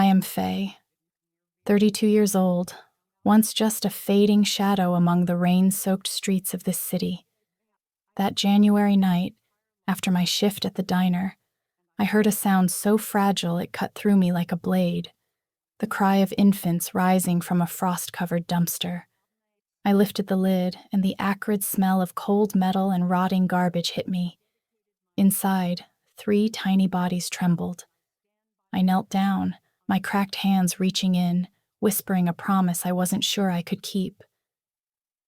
I am Faye, 32 years old, once just a fading shadow among the rain-soaked streets of this city. That January night, after my shift at the diner, I heard a sound so fragile it cut through me like a blade, the cry of infants rising from a frost-covered dumpster. I lifted the lid, and the acrid smell of cold metal and rotting garbage hit me. Inside, 3 tiny bodies trembled. I knelt down, my cracked hands reaching in, whispering a promise I wasn't sure I could keep.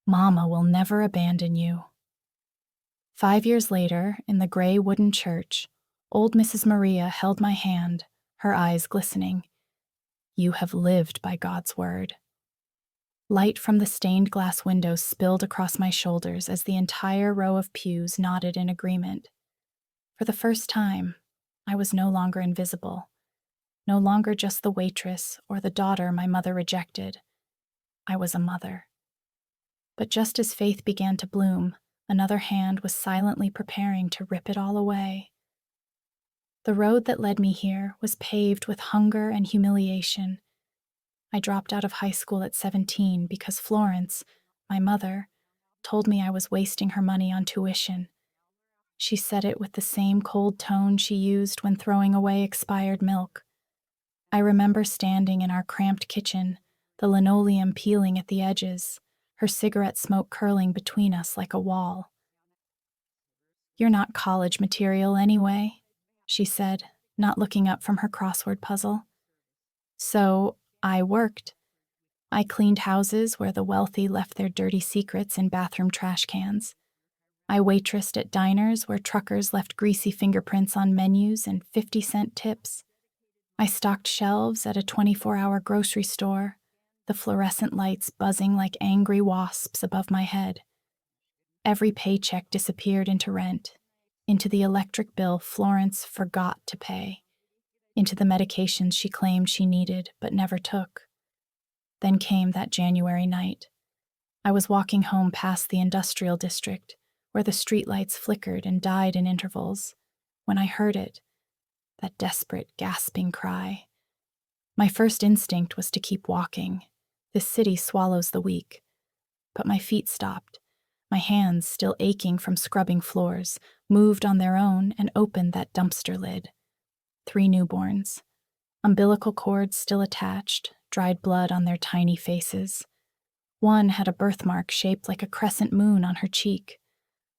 Mama will never abandon you. 5 years later, in the gray wooden church, old Mrs. Maria held my hand, her eyes glistening. You have lived by God's word. Light from the stained glass windows spilled across my shoulders as the entire row of pews nodded in agreement. For the first time, I was no longer invisible, no longer just the waitress or the daughter my mother rejected. I was a mother. But just as faith began to bloom, another hand was silently preparing to rip it all away. The road that led me here was paved with hunger and humiliation. I dropped out of high school at 17 because Florence, my mother, told me I was wasting her money on tuition. She said it with the same cold tone she used when throwing away expired milk. I remember standing in our cramped kitchen, the linoleum peeling at the edges, her cigarette smoke curling between us like a wall. You're not college material anyway, she said, not looking up from her crossword puzzle. So I worked. I cleaned houses where the wealthy left their dirty secrets in bathroom trash cans. I waitressed at diners where truckers left greasy fingerprints on menus and 50-cent tips. I stocked shelves at a 24-hour grocery store, the fluorescent lights buzzing like angry wasps above my head. Every paycheck disappeared into rent, into the electric bill Florence forgot to pay, into the medications she claimed she needed but never took. Then came that January night. I was walking home past the industrial district, where the streetlights flickered and died in intervals, when I heard it, that desperate, gasping cry. My first instinct was to keep walking. This city swallows the weak. But my feet stopped. My hands, still aching from scrubbing floors, moved on their own and opened that dumpster lid. 3 newborns. Umbilical cords still attached, dried blood on their tiny faces. One had a birthmark shaped like a crescent moon on her cheek.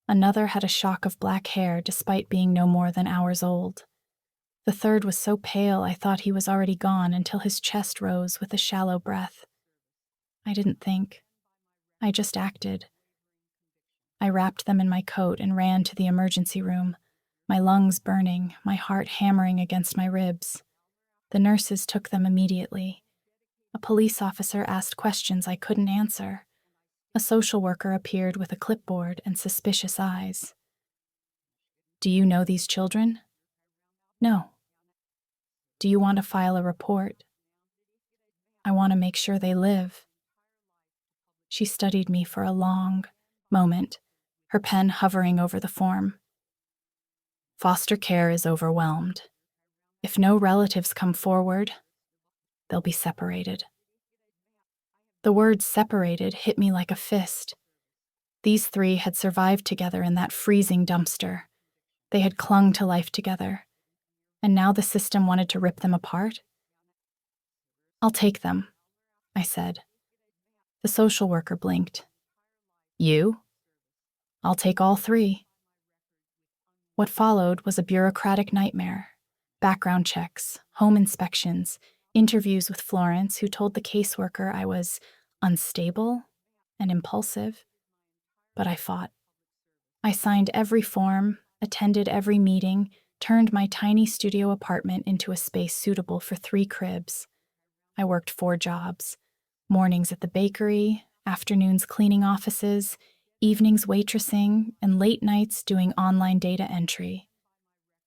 Another had a shock of black hair despite being no more than hours old. The third was so pale I thought he was already gone until his chest rose with a shallow breath. I didn't think. I just acted. I wrapped them in my coat and ran to the emergency room, my lungs burning, my heart hammering against my ribs. The nurses took them immediately. A police officer asked questions I couldn't answer. A social worker appeared with a clipboard and suspicious eyes. Do you know these children? No. Do you want to file a report? I want to make sure they live. She studied me for a long moment, her pen hovering over the form. Foster care is overwhelmed. If no relatives come forward, they'll be separated. The word separated hit me like a fist. These 3 had survived together in that freezing dumpster. They had clung to life together. And now the system wanted to rip them apart? I'll take them, I said. The social worker blinked. You? I'll take all 3. What followed was a bureaucratic nightmare. Background checks, home inspections, interviews with Florence, who told the caseworker I was unstable and impulsive. But I fought. I signed every form, attended every meeting, turned my tiny studio apartment into a space suitable for 3 cribs. I worked 4 jobs. Mornings at the bakery, afternoons cleaning offices, evenings waitressing, and late nights doing online data entry.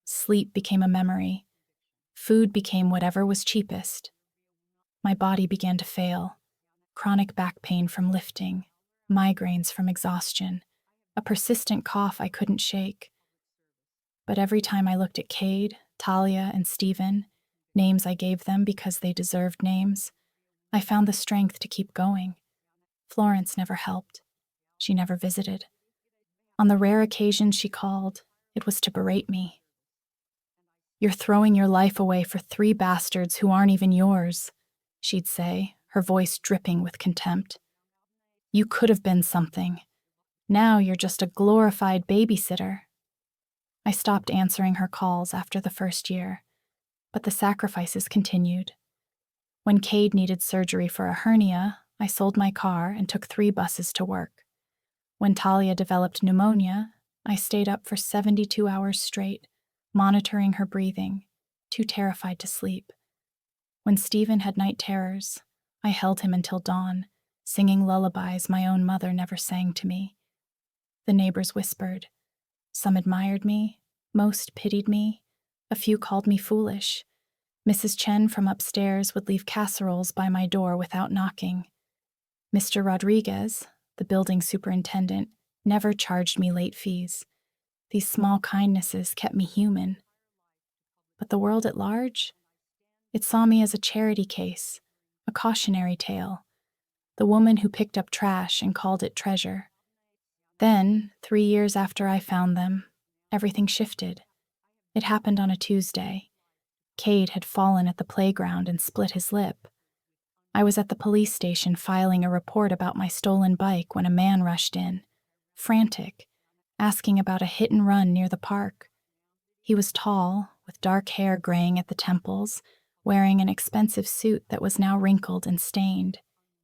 Sleep became a memory. Food became whatever was cheapest. My body began to fail. Chronic back pain from lifting, migraines from exhaustion, a persistent cough I couldn't shake. But every time I looked at Cade, Talia, and Stephen, names I gave them because they deserved names. I found the strength to keep going. Florence never helped. She never visited. On the rare occasion she called, it was to berate me. "You're throwing your life away for 3 bastards who aren't even yours," she'd say, her voice dripping with contempt. "You could have been something. Now you're just a glorified babysitter." I stopped answering her calls after the first year, but the sacrifices continued. When Cade needed surgery for a hernia, I sold my car and took 3 buses to work. When Talia developed pneumonia, I stayed up for 72 hours straight, monitoring her breathing, too terrified to sleep. When Stephen had night terrors, I held him until dawn, singing lullabies my own mother never sang to me. The neighbors whispered. Some admired me, most pitied me, a few called me foolish. Mrs. Chen from upstairs would leave casseroles by my door without knocking. Mr. Rodriguez, the building superintendent, never charged me late fees. These small kindnesses kept me human. But the world at large? It saw me as a charity case, a cautionary tale, the woman who picked up trash and called it treasure. Then, 3 years after I found them, everything shifted. It happened on a Tuesday. Cade had fallen at the playground and split his lip. I was at the police station filing a report about my stolen bike when a man rushed in, frantic, asking about a hit and run near the park. He was tall, with dark hair graying at the temples, wearing an expensive suit that was now wrinkled and stained.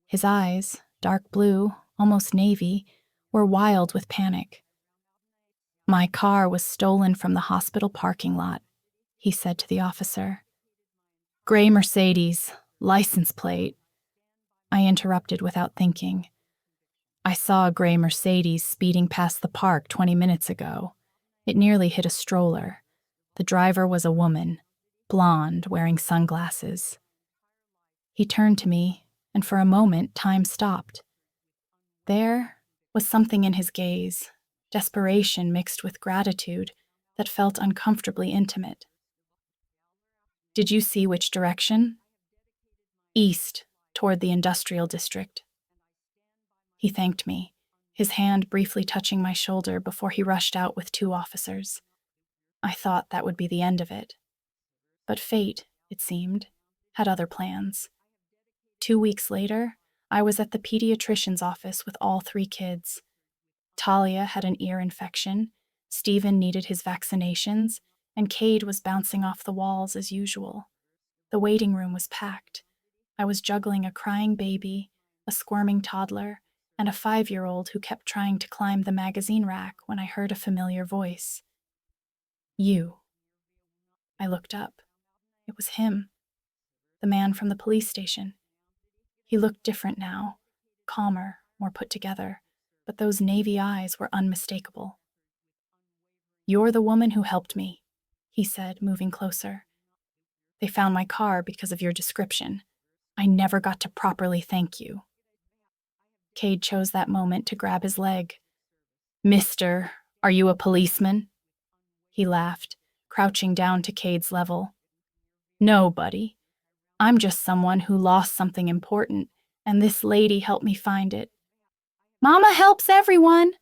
His eyes, dark blue, almost navy, were wild with panic. "My car was stolen from the hospital parking lot," he said to the officer. "Gray Mercedes, license plate." I interrupted without thinking. "I saw a gray Mercedes speeding past the park 20 minutes ago. It nearly hit a stroller. The driver was a woman, blonde, wearing sunglasses." He turned to me, and for a moment time stopped. There was something in his gaze, desperation mixed with gratitude, that felt uncomfortably intimate. "Did you see which direction?" "East, toward the industrial district." He thanked me, his hand briefly touching my shoulder before he rushed out with 2 officers. I thought that would be the end of it. But fate, it seemed, had other plans. 2 weeks later, I was at the pediatrician's office with all 3 kids. Talia had an ear infection, Stephen needed his vaccinations, and Cade was bouncing off the walls as usual. The waiting room was packed. I was juggling a crying baby, a squirming toddler, and a 5-year-old who kept trying to climb the magazine rack when I heard a familiar voice. "You." I looked up. It was him, the man from the police station. He looked different now, calmer, more put together, but those navy eyes were unmistakable. "You're the woman who helped me," he said, moving closer. "They found my car because of your description. I never got to properly thank you." Cade chose that moment to grab his leg. "Mister, are you a policeman?" He laughed, crouching down to Cade's level. "No, buddy. I'm just someone who lost something important, and this lady helped me find it." "Mama helps everyone,"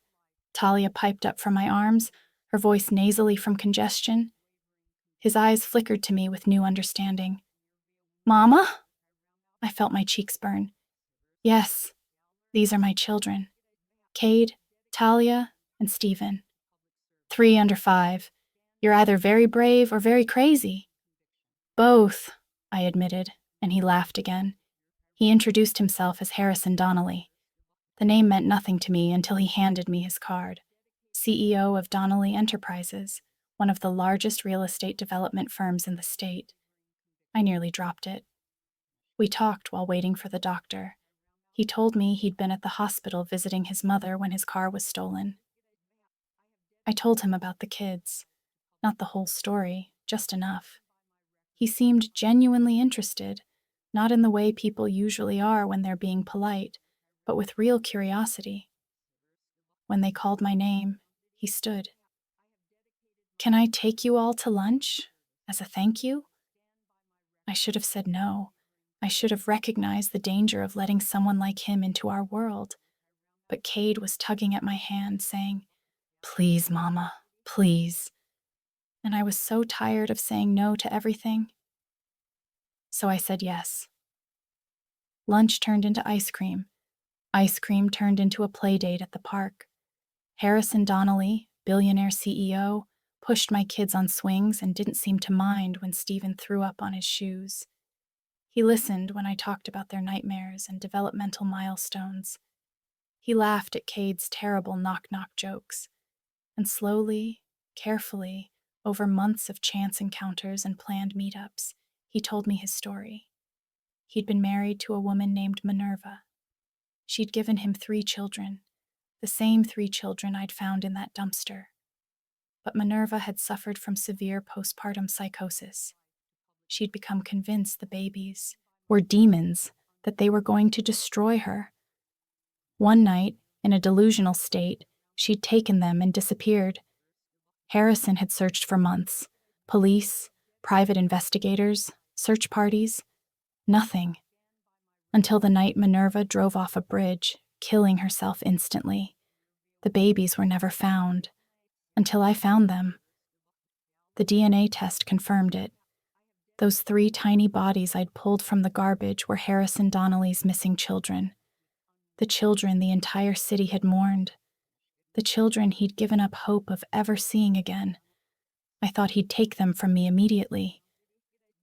Talia piped up from my arms, her voice nasally from congestion. His eyes flickered to me with new understanding. "Mama?" I felt my cheeks burn. "Yes, these are my children. Cade, Talia, and Stephen. 3 under 5. You're either very brave or very crazy." "Both," I admitted, and he laughed again. He introduced himself as Harrison Donnelly. The name meant nothing to me until he handed me his card. CEO of Donnelly Enterprises, one of the largest real estate development firms in the state. I nearly dropped it. We talked while waiting for the doctor. He told me he'd been at the hospital visiting his mother when his car was stolen. I told him about the kids. Not the whole story, just enough. He seemed genuinely interested, not in the way people usually are when they're being polite, but with real curiosity. When they called my name, he stood. "Can I take you all to lunch? As a thank you?" I should have said no. I should have recognized the danger of letting someone like him into our world. But Cade was tugging at my hand, saying, "Please, Mama, please." And I was so tired of saying no to everything. So I said yes. Lunch turned into ice cream. Ice cream turned into a play date at the park. Harrison Donnelly, Billionaire CEO, pushed my kids on swings and didn't seem to mind when Stephen threw up on his shoes. He listened when I talked about their nightmares and developmental milestones. He laughed at Cade's terrible knock-knock jokes. And slowly, carefully, over months of chance encounters and planned meetups, he told me his story. He'd been married to a woman named Minerva. She'd given him 3 children, the same 3 children I'd found in that dumpster. But Minerva had suffered from severe postpartum psychosis. She'd become convinced the babies were demons, that they were going to destroy her. One night, in a delusional state, she'd taken them and disappeared. Harrison had searched for months. Police, private investigators, search parties. Nothing. Until the night Minerva drove off a bridge, killing herself instantly. The babies were never found. Until I found them. The DNA test confirmed it. Those 3 tiny bodies I'd pulled from the garbage were Harrison Donnelly's missing children. The children the entire city had mourned. The children he'd given up hope of ever seeing again. I thought he'd take them from me immediately.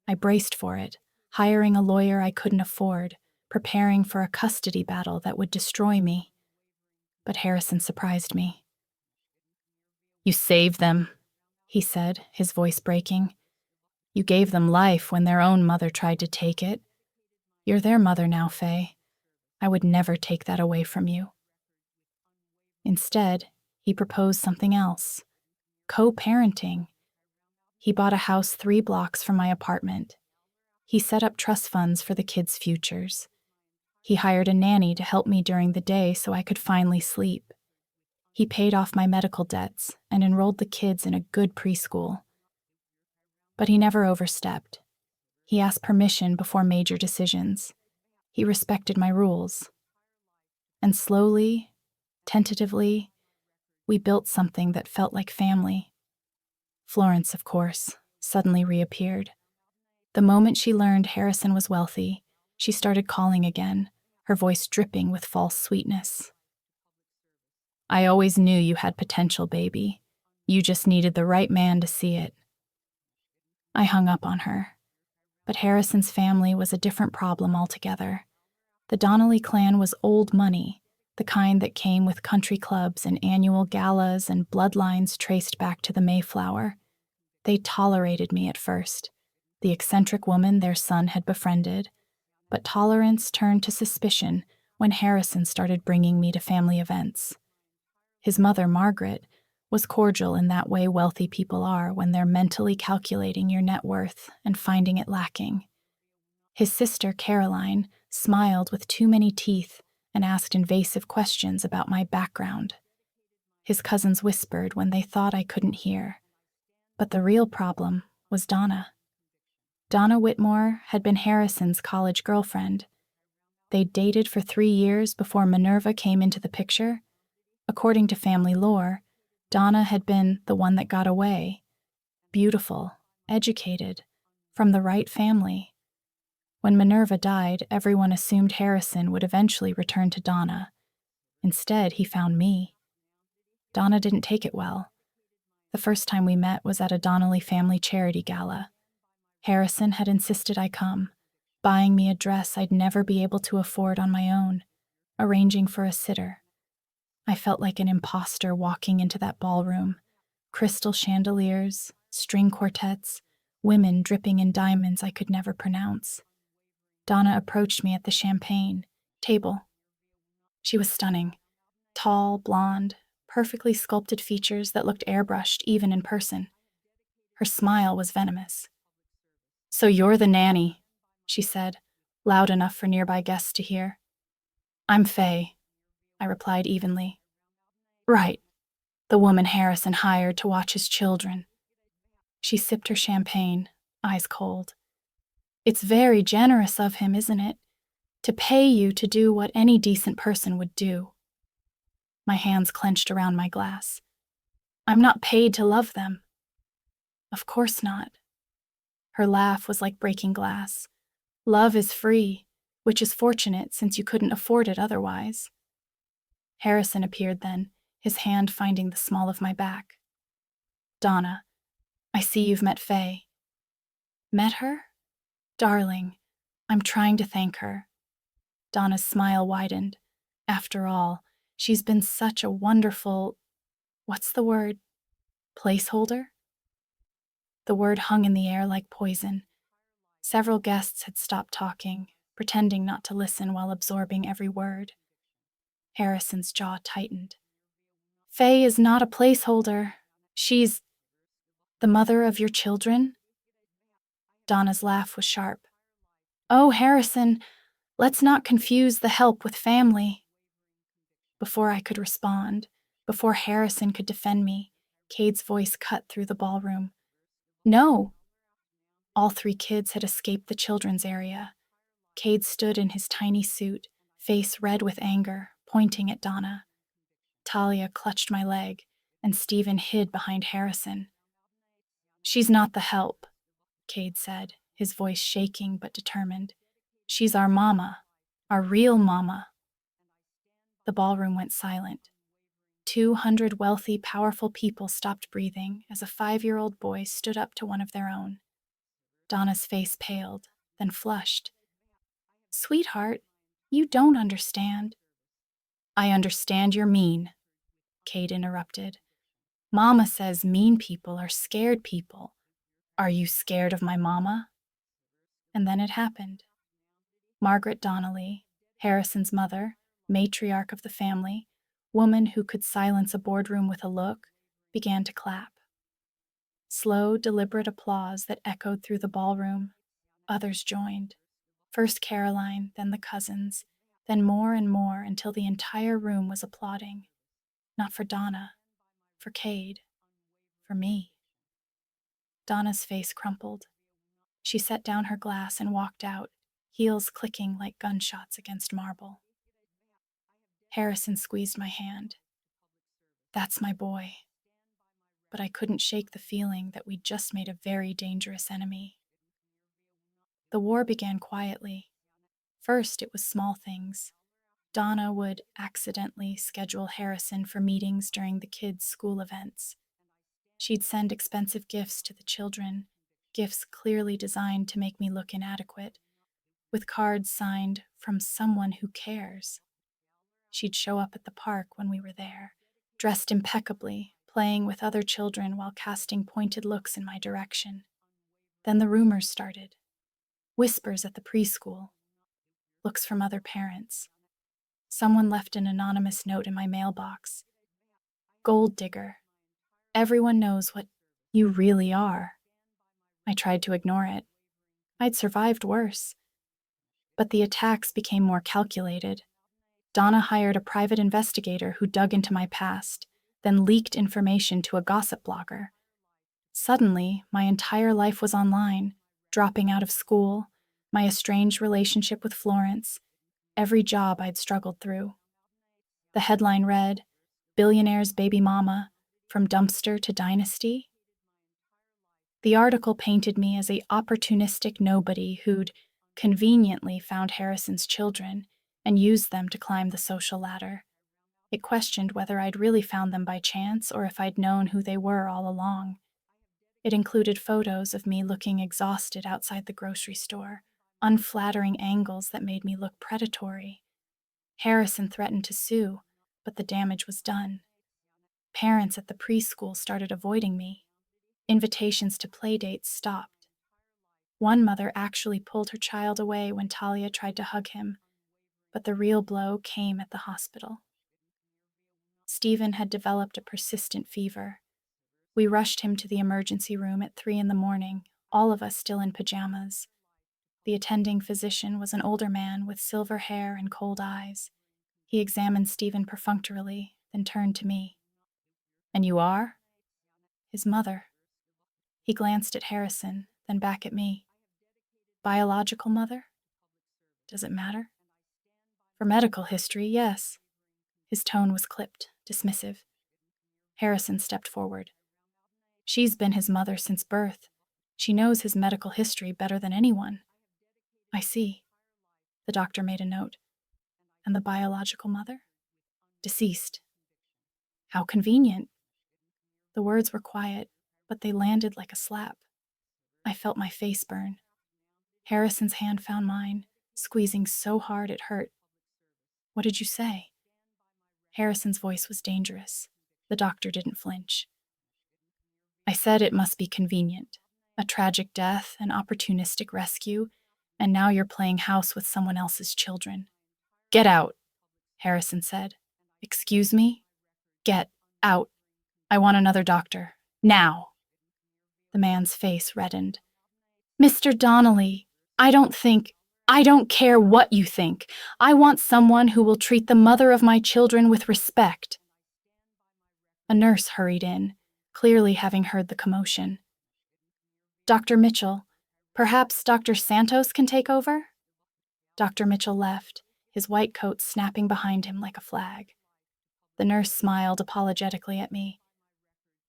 I braced for it, hiring a lawyer I couldn't afford, preparing for a custody battle that would destroy me. But Harrison surprised me. "You saved them," he said, his voice breaking. "You gave them life when their own mother tried to take it. You're their mother now, Faye. I would never take that away from you." Instead, he proposed something else. Co-parenting. He bought a house 3 blocks from my apartment. He set up trust funds for the kids' futures. He hired a nanny to help me during the day so I could finally sleep. He paid off my medical debts and enrolled the kids in a good preschool. But he never overstepped. He asked permission before major decisions. He respected my rules. And slowly, tentatively, we built something that felt like family. Florence, of course, suddenly reappeared. The moment she learned Harrison was wealthy, she started calling again, her voice dripping with false sweetness. "I always knew you had potential, baby. You just needed the right man to see it." I hung up on her. But Harrison's family was a different problem altogether. The Donnelly clan was old money, the kind that came with country clubs and annual galas and bloodlines traced back to the Mayflower. They tolerated me at first, the eccentric woman their son had befriended, but tolerance turned to suspicion when Harrison started bringing me to family events. His mother, Margaret, was cordial in that way wealthy people are when they're mentally calculating your net worth and finding it lacking. His sister, Caroline, smiled with too many teeth and asked invasive questions about my background. His cousins whispered when they thought I couldn't hear. But the real problem was Donna. Donna Whitmore had been Harrison's college girlfriend. They'd dated for 3 years before Minerva came into the picture. According to family lore, Donna had been the one that got away. Beautiful, educated, from the right family. When Minerva died, everyone assumed Harrison would eventually return to Donna. Instead, he found me. Donna didn't take it well. The first time we met was at a Donnelly family charity gala. Harrison had insisted I come, buying me a dress I'd never be able to afford on my own, arranging for a sitter. I felt like an imposter walking into that ballroom. Crystal chandeliers, string quartets, women dripping in diamonds I could never pronounce. Donna approached me at the champagne table. She was stunning. Tall, blonde, perfectly sculpted features that looked airbrushed even in person. Her smile was venomous. "So you're the nanny," she said, loud enough for nearby guests to hear. "I'm Faye," I replied evenly. "Right, the woman Harrison hired to watch his children." She sipped her champagne, eyes cold. It's very generous of him, isn't it? To pay you to do what any decent person would do. My hands clenched around my glass. I'm not paid to love them. Of course not. Her laugh was like breaking glass. Love is free, which is fortunate since you couldn't afford it otherwise. Harrison appeared then, his hand finding the small of my back. Donna, I see you've met Faye. Met her? Darling, I'm trying to thank her. Donna's smile widened. After all, she's been such a wonderful, what's the word, placeholder? The word hung in the air like poison. Several guests had stopped talking, pretending not to listen while absorbing every word. Harrison's jaw tightened. Faye is not a placeholder. She's the mother of your children? Donna's laugh was sharp. Oh, Harrison, let's not confuse the help with family. Before I could respond, before Harrison could defend me, Cade's voice cut through the ballroom. No! All three kids had escaped the children's area. Cade stood in his tiny suit, face red with anger, pointing at Donna. Talia clutched my leg, and Stephen hid behind Harrison. She's not the help, Cade said, his voice shaking but determined. She's our mama, our real mama. The ballroom went silent. 200 wealthy, powerful people stopped breathing as a 5-year-old boy stood up to one of their own. Donna's face paled, then flushed. Sweetheart, you don't understand. I understand you're mean, Cade interrupted. Mama says mean people are scared people. Are you scared of my mama? And then it happened. Margaret Donnelly, Harrison's mother, matriarch of the family, woman who could silence a boardroom with a look, began to clap. Slow, deliberate applause that echoed through the ballroom. Others joined. First Caroline, then the cousins, then more and more until the entire room was applauding. Not for Donna, for Cade, for me. Donna's face crumpled. She set down her glass and walked out, heels clicking like gunshots against marble. Harrison squeezed my hand. That's my boy. But I couldn't shake the feeling that we'd just made a very dangerous enemy. The war began quietly. First, it was small things. Donna would accidentally schedule Harrison for meetings during the kids' school events. She'd send expensive gifts to the children, gifts clearly designed to make me look inadequate, with cards signed from someone who cares. She'd show up at the park when we were there, dressed impeccably, playing with other children while casting pointed looks in my direction. Then the rumors started. Whispers at the preschool. Looks from other parents. Someone left an anonymous note in my mailbox. Gold digger. Everyone knows what you really are. I tried to ignore it. I'd survived worse. But the attacks became more calculated. Donna hired a private investigator who dug into my past, then leaked information to a gossip blogger. Suddenly, my entire life was online, dropping out of school, my estranged relationship with Florence, every job I'd struggled through. The headline read, Billionaire's baby mama, from dumpster to dynasty. The article painted me as a opportunistic nobody who'd conveniently found Harrison's children and used them to climb the social ladder. It questioned whether I'd really found them by chance or if I'd known who they were all along. It included photos of me looking exhausted outside the grocery store, unflattering angles that made me look predatory. Harrison threatened to sue, but the damage was done. Parents at the preschool started avoiding me. Invitations to playdates stopped. One mother actually pulled her child away when Talia tried to hug him, but the real blow came at the hospital. Stephen had developed a persistent fever. We rushed him to the emergency room at 3 a.m, all of us still in pajamas. The attending physician was an older man with silver hair and cold eyes. He examined Stephen perfunctorily, then turned to me. And you are? His mother. He glanced at Harrison, then back at me. Biological mother? Does it matter? For medical history, yes. His tone was clipped, dismissive. Harrison stepped forward. She's been his mother since birth. She knows his medical history better than anyone. I see. The doctor made a note. And the biological mother? Deceased. How convenient. The words were quiet, but they landed like a slap. I felt my face burn. Harrison's hand found mine, squeezing so hard it hurt. What did you say? Harrison's voice was dangerous. The doctor didn't flinch. I said it must be convenient. A tragic death, an opportunistic rescue, and now you're playing house with someone else's children. Get out, Harrison said. Excuse me? Get out. I want another doctor. Now. The man's face reddened. Mr. Donnelly, I don't care what you think. I want someone who will treat the mother of my children with respect. A nurse hurried in, clearly having heard the commotion. Dr. Mitchell, perhaps Dr. Santos can take over? Dr. Mitchell left, his white coat snapping behind him like a flag. The nurse smiled apologetically at me.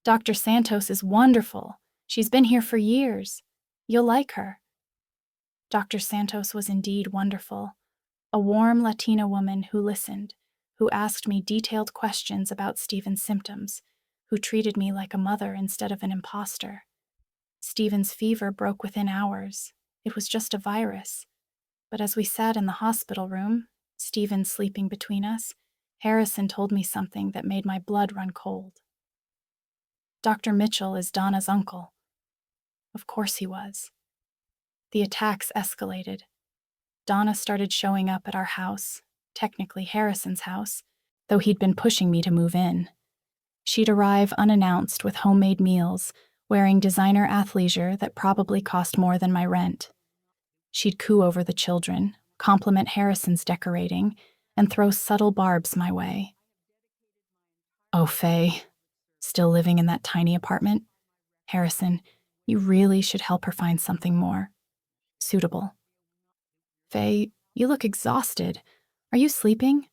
Dr. Santos is wonderful. She's been here for years. You'll like her. Dr. Santos was indeed wonderful, a warm Latina woman who listened, who asked me detailed questions about Stephen's symptoms, who treated me like a mother instead of an imposter. Stephen's fever broke within hours. It was just a virus. But as we sat in the hospital room, Stephen sleeping between us, Harrison told me something that made my blood run cold. Dr. Mitchell is Donna's uncle. Of course he was. The attacks escalated. Donna started showing up at our house, technically Harrison's house, though he'd been pushing me to move in. She'd arrive unannounced with homemade meals, wearing designer athleisure that probably cost more than my rent. She'd coo over the children, compliment Harrison's decorating, and throw subtle barbs my way. Oh, Faye, still living in that tiny apartment? Harrison, you really should help her find something more suitable. Faye, you look exhausted. Are you sleeping?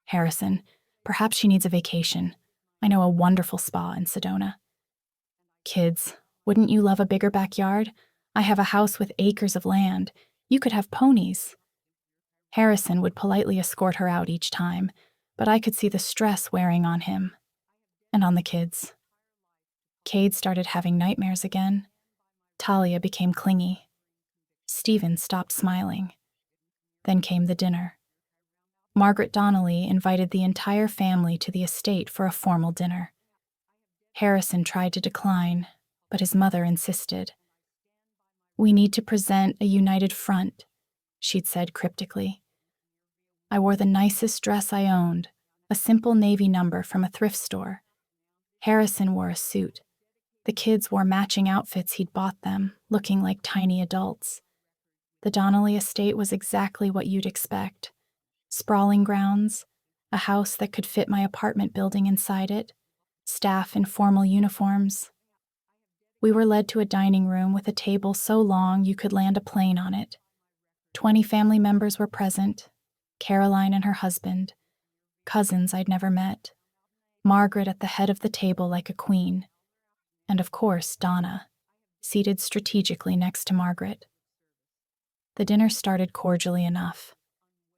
Harrison, perhaps she needs a vacation. I know a wonderful spa in Sedona. Kids, wouldn't you love a bigger backyard? I have a house with acres of land. You could have ponies. Harrison would politely escort her out each time, but I could see the stress wearing on him and on the kids. Cade started having nightmares again. Talia became clingy. Stephen stopped smiling. Then came the dinner. Margaret Donnelly invited the entire family to the estate for a formal dinner. Harrison tried to decline, but his mother insisted. We need to present a united front, she'd said cryptically. I wore the nicest dress I owned, a simple navy number from a thrift store. Harrison wore a suit. The kids wore matching outfits he'd bought them, looking like tiny adults. The Donnelly estate was exactly what you'd expect. Sprawling grounds, a house that could fit my apartment building inside it, staff in formal uniforms. We were led to a dining room with a table so long you could land a plane on it. 20 family members were present, Caroline and her husband, cousins I'd never met, Margaret at the head of the table like a queen, and of course Donna, seated strategically next to Margaret. The dinner started cordially enough.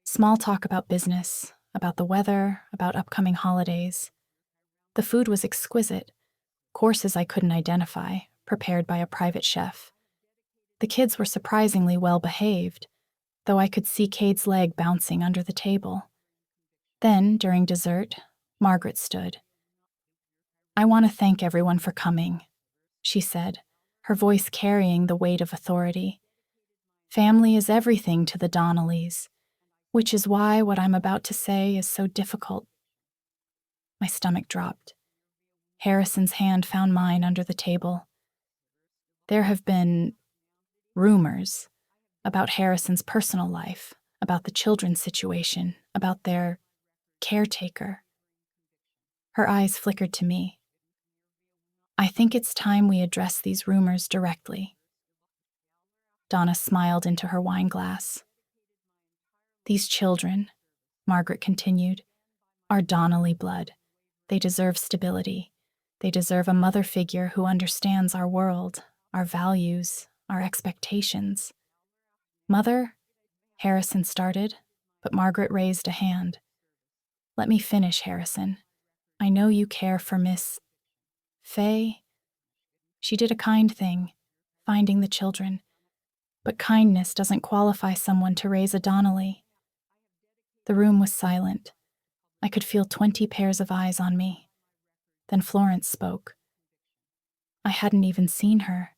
Small talk about business, about the weather, about upcoming holidays. The food was exquisite, courses I couldn't identify, prepared by a private chef. The kids were surprisingly well behaved, though I could see Cade's leg bouncing under the table. Then, during dessert, Margaret stood. I want to thank everyone for coming, she said, her voice carrying the weight of authority. Family is everything to the Donnellys, which is why what I'm about to say is so difficult. My stomach dropped. Harrison's hand found mine under the table. There have been rumors about Harrison's personal life, about the children's situation, about their caretaker. Her eyes flickered to me. I think it's time we address these rumors directly. Donna smiled into her wine glass. These children, Margaret continued, are Donnelly blood. They deserve stability. They deserve a mother figure who understands our world, our values, our expectations. Mother, Harrison started, but Margaret raised a hand. Let me finish, Harrison. I know you care for Miss Faye. She did a kind thing, finding the children. But kindness doesn't qualify someone to raise a Donnelly. The room was silent. I could feel 20 pairs of eyes on me. Then Florence spoke. I hadn't even seen her.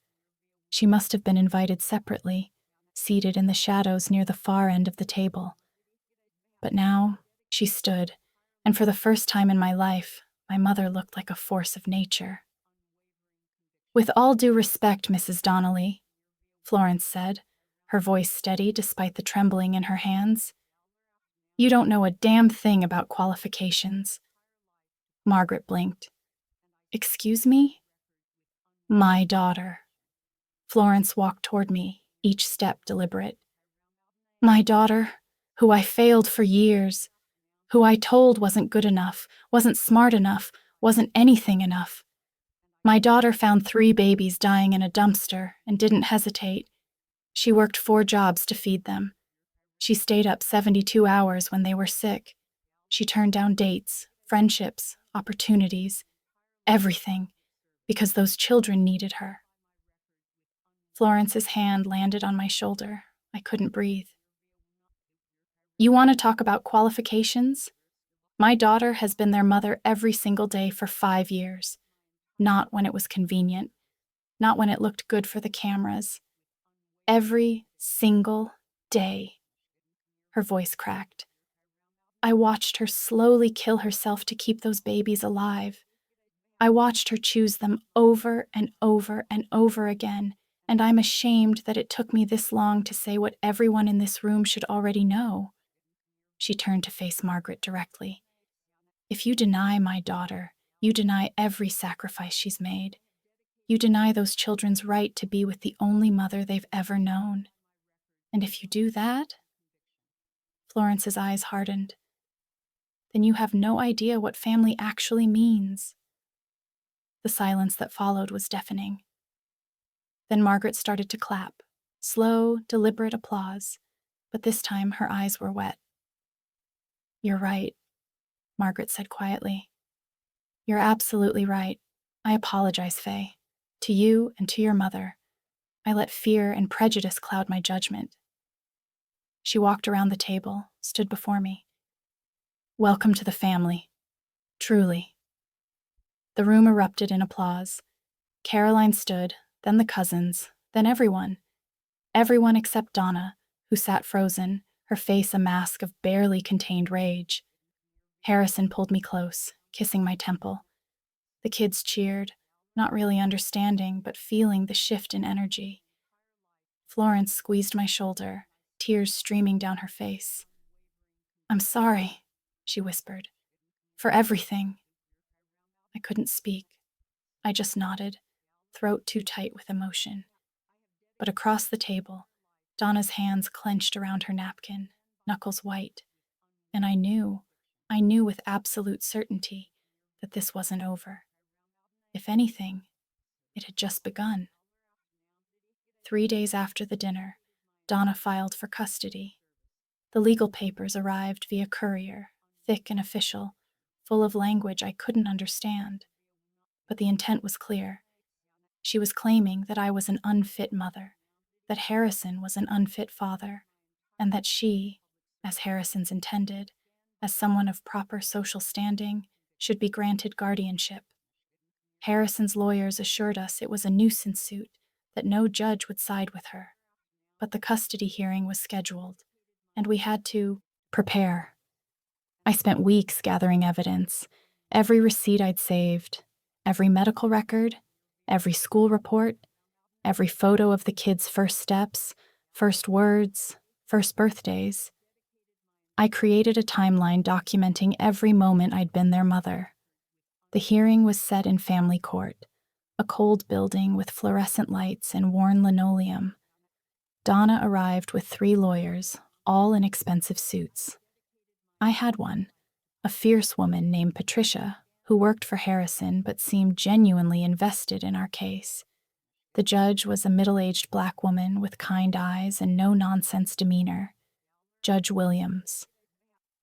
She must have been invited separately, seated in the shadows near the far end of the table. But now she stood, and for the first time in my life, my mother looked like a force of nature. With all due respect, Mrs. Donnelly, Florence said, her voice steady despite the trembling in her hands. You don't know a damn thing about qualifications. Margaret blinked. Excuse me? My daughter. Florence walked toward me, each step deliberate. My daughter, who I failed for years, who I told wasn't good enough, wasn't smart enough, wasn't anything enough. My daughter found 3 babies dying in a dumpster and didn't hesitate. She worked 4 jobs to feed them. She stayed up 72 hours when they were sick. She turned down dates, friendships, opportunities, everything, because those children needed her. Florence's hand landed on my shoulder. I couldn't breathe. You want to talk about qualifications? My daughter has been their mother every single day for 5 years. Not when it was convenient. Not when it looked good for the cameras. Every single day. Her voice cracked. I watched her slowly kill herself to keep those babies alive. I watched her choose them over and over and over again, and I'm ashamed that it took me this long to say what everyone in this room should already know. She turned to face Margaret directly. If you deny my daughter, you deny every sacrifice she's made. You deny those children's right to be with the only mother they've ever known. And if you do that, Florence's eyes hardened, then you have no idea what family actually means. The silence that followed was deafening. Then Margaret started to clap, slow, deliberate applause, but this time her eyes were wet. You're right, Margaret said quietly. You're absolutely right. I apologize, Faye. To you and to your mother. I let fear and prejudice cloud my judgment. She walked around the table, stood before me. Welcome to the family. Truly. The room erupted in applause. Caroline stood, then the cousins, then everyone. Everyone except Donna, who sat frozen, her face a mask of barely contained rage. Harrison pulled me close, kissing my temple. The kids cheered, not really understanding, but feeling the shift in energy. Florence squeezed my shoulder, tears streaming down her face. I'm sorry, she whispered, for everything. I couldn't speak. I just nodded, throat too tight with emotion. But across the table, Donna's hands clenched around her napkin, knuckles white, and I knew with absolute certainty that this wasn't over. If anything, it had just begun. 3 days after the dinner, Donna filed for custody. The legal papers arrived via courier, thick and official, full of language I couldn't understand. But the intent was clear. She was claiming that I was an unfit mother, that Harrison was an unfit father, and that she, as Harrison's intended, as someone of proper social standing, should be granted guardianship. Harrison's lawyers assured us it was a nuisance suit, that no judge would side with her. But the custody hearing was scheduled, and we had to prepare. I spent weeks gathering evidence, every receipt I'd saved, every medical record, every school report, every photo of the kids' first steps, first words, first birthdays. I created a timeline documenting every moment I'd been their mother. The hearing was set in family court, a cold building with fluorescent lights and worn linoleum. Donna arrived with 3 lawyers, all in expensive suits. I had one, a fierce woman named Patricia, who worked for Harrison but seemed genuinely invested in our case. The judge was a middle-aged black woman with kind eyes and no-nonsense demeanor, Judge Williams.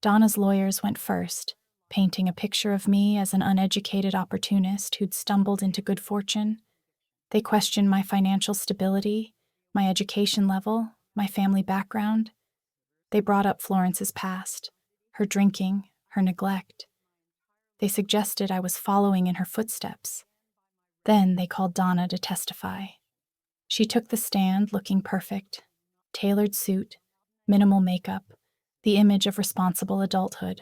Donna's lawyers went first, painting a picture of me as an uneducated opportunist who'd stumbled into good fortune. They questioned my financial stability, my education level, my family background. They brought up Florence's past, her drinking, her neglect. They suggested I was following in her footsteps. Then they called Donna to testify. She took the stand looking perfect, tailored suit, minimal makeup, the image of responsible adulthood.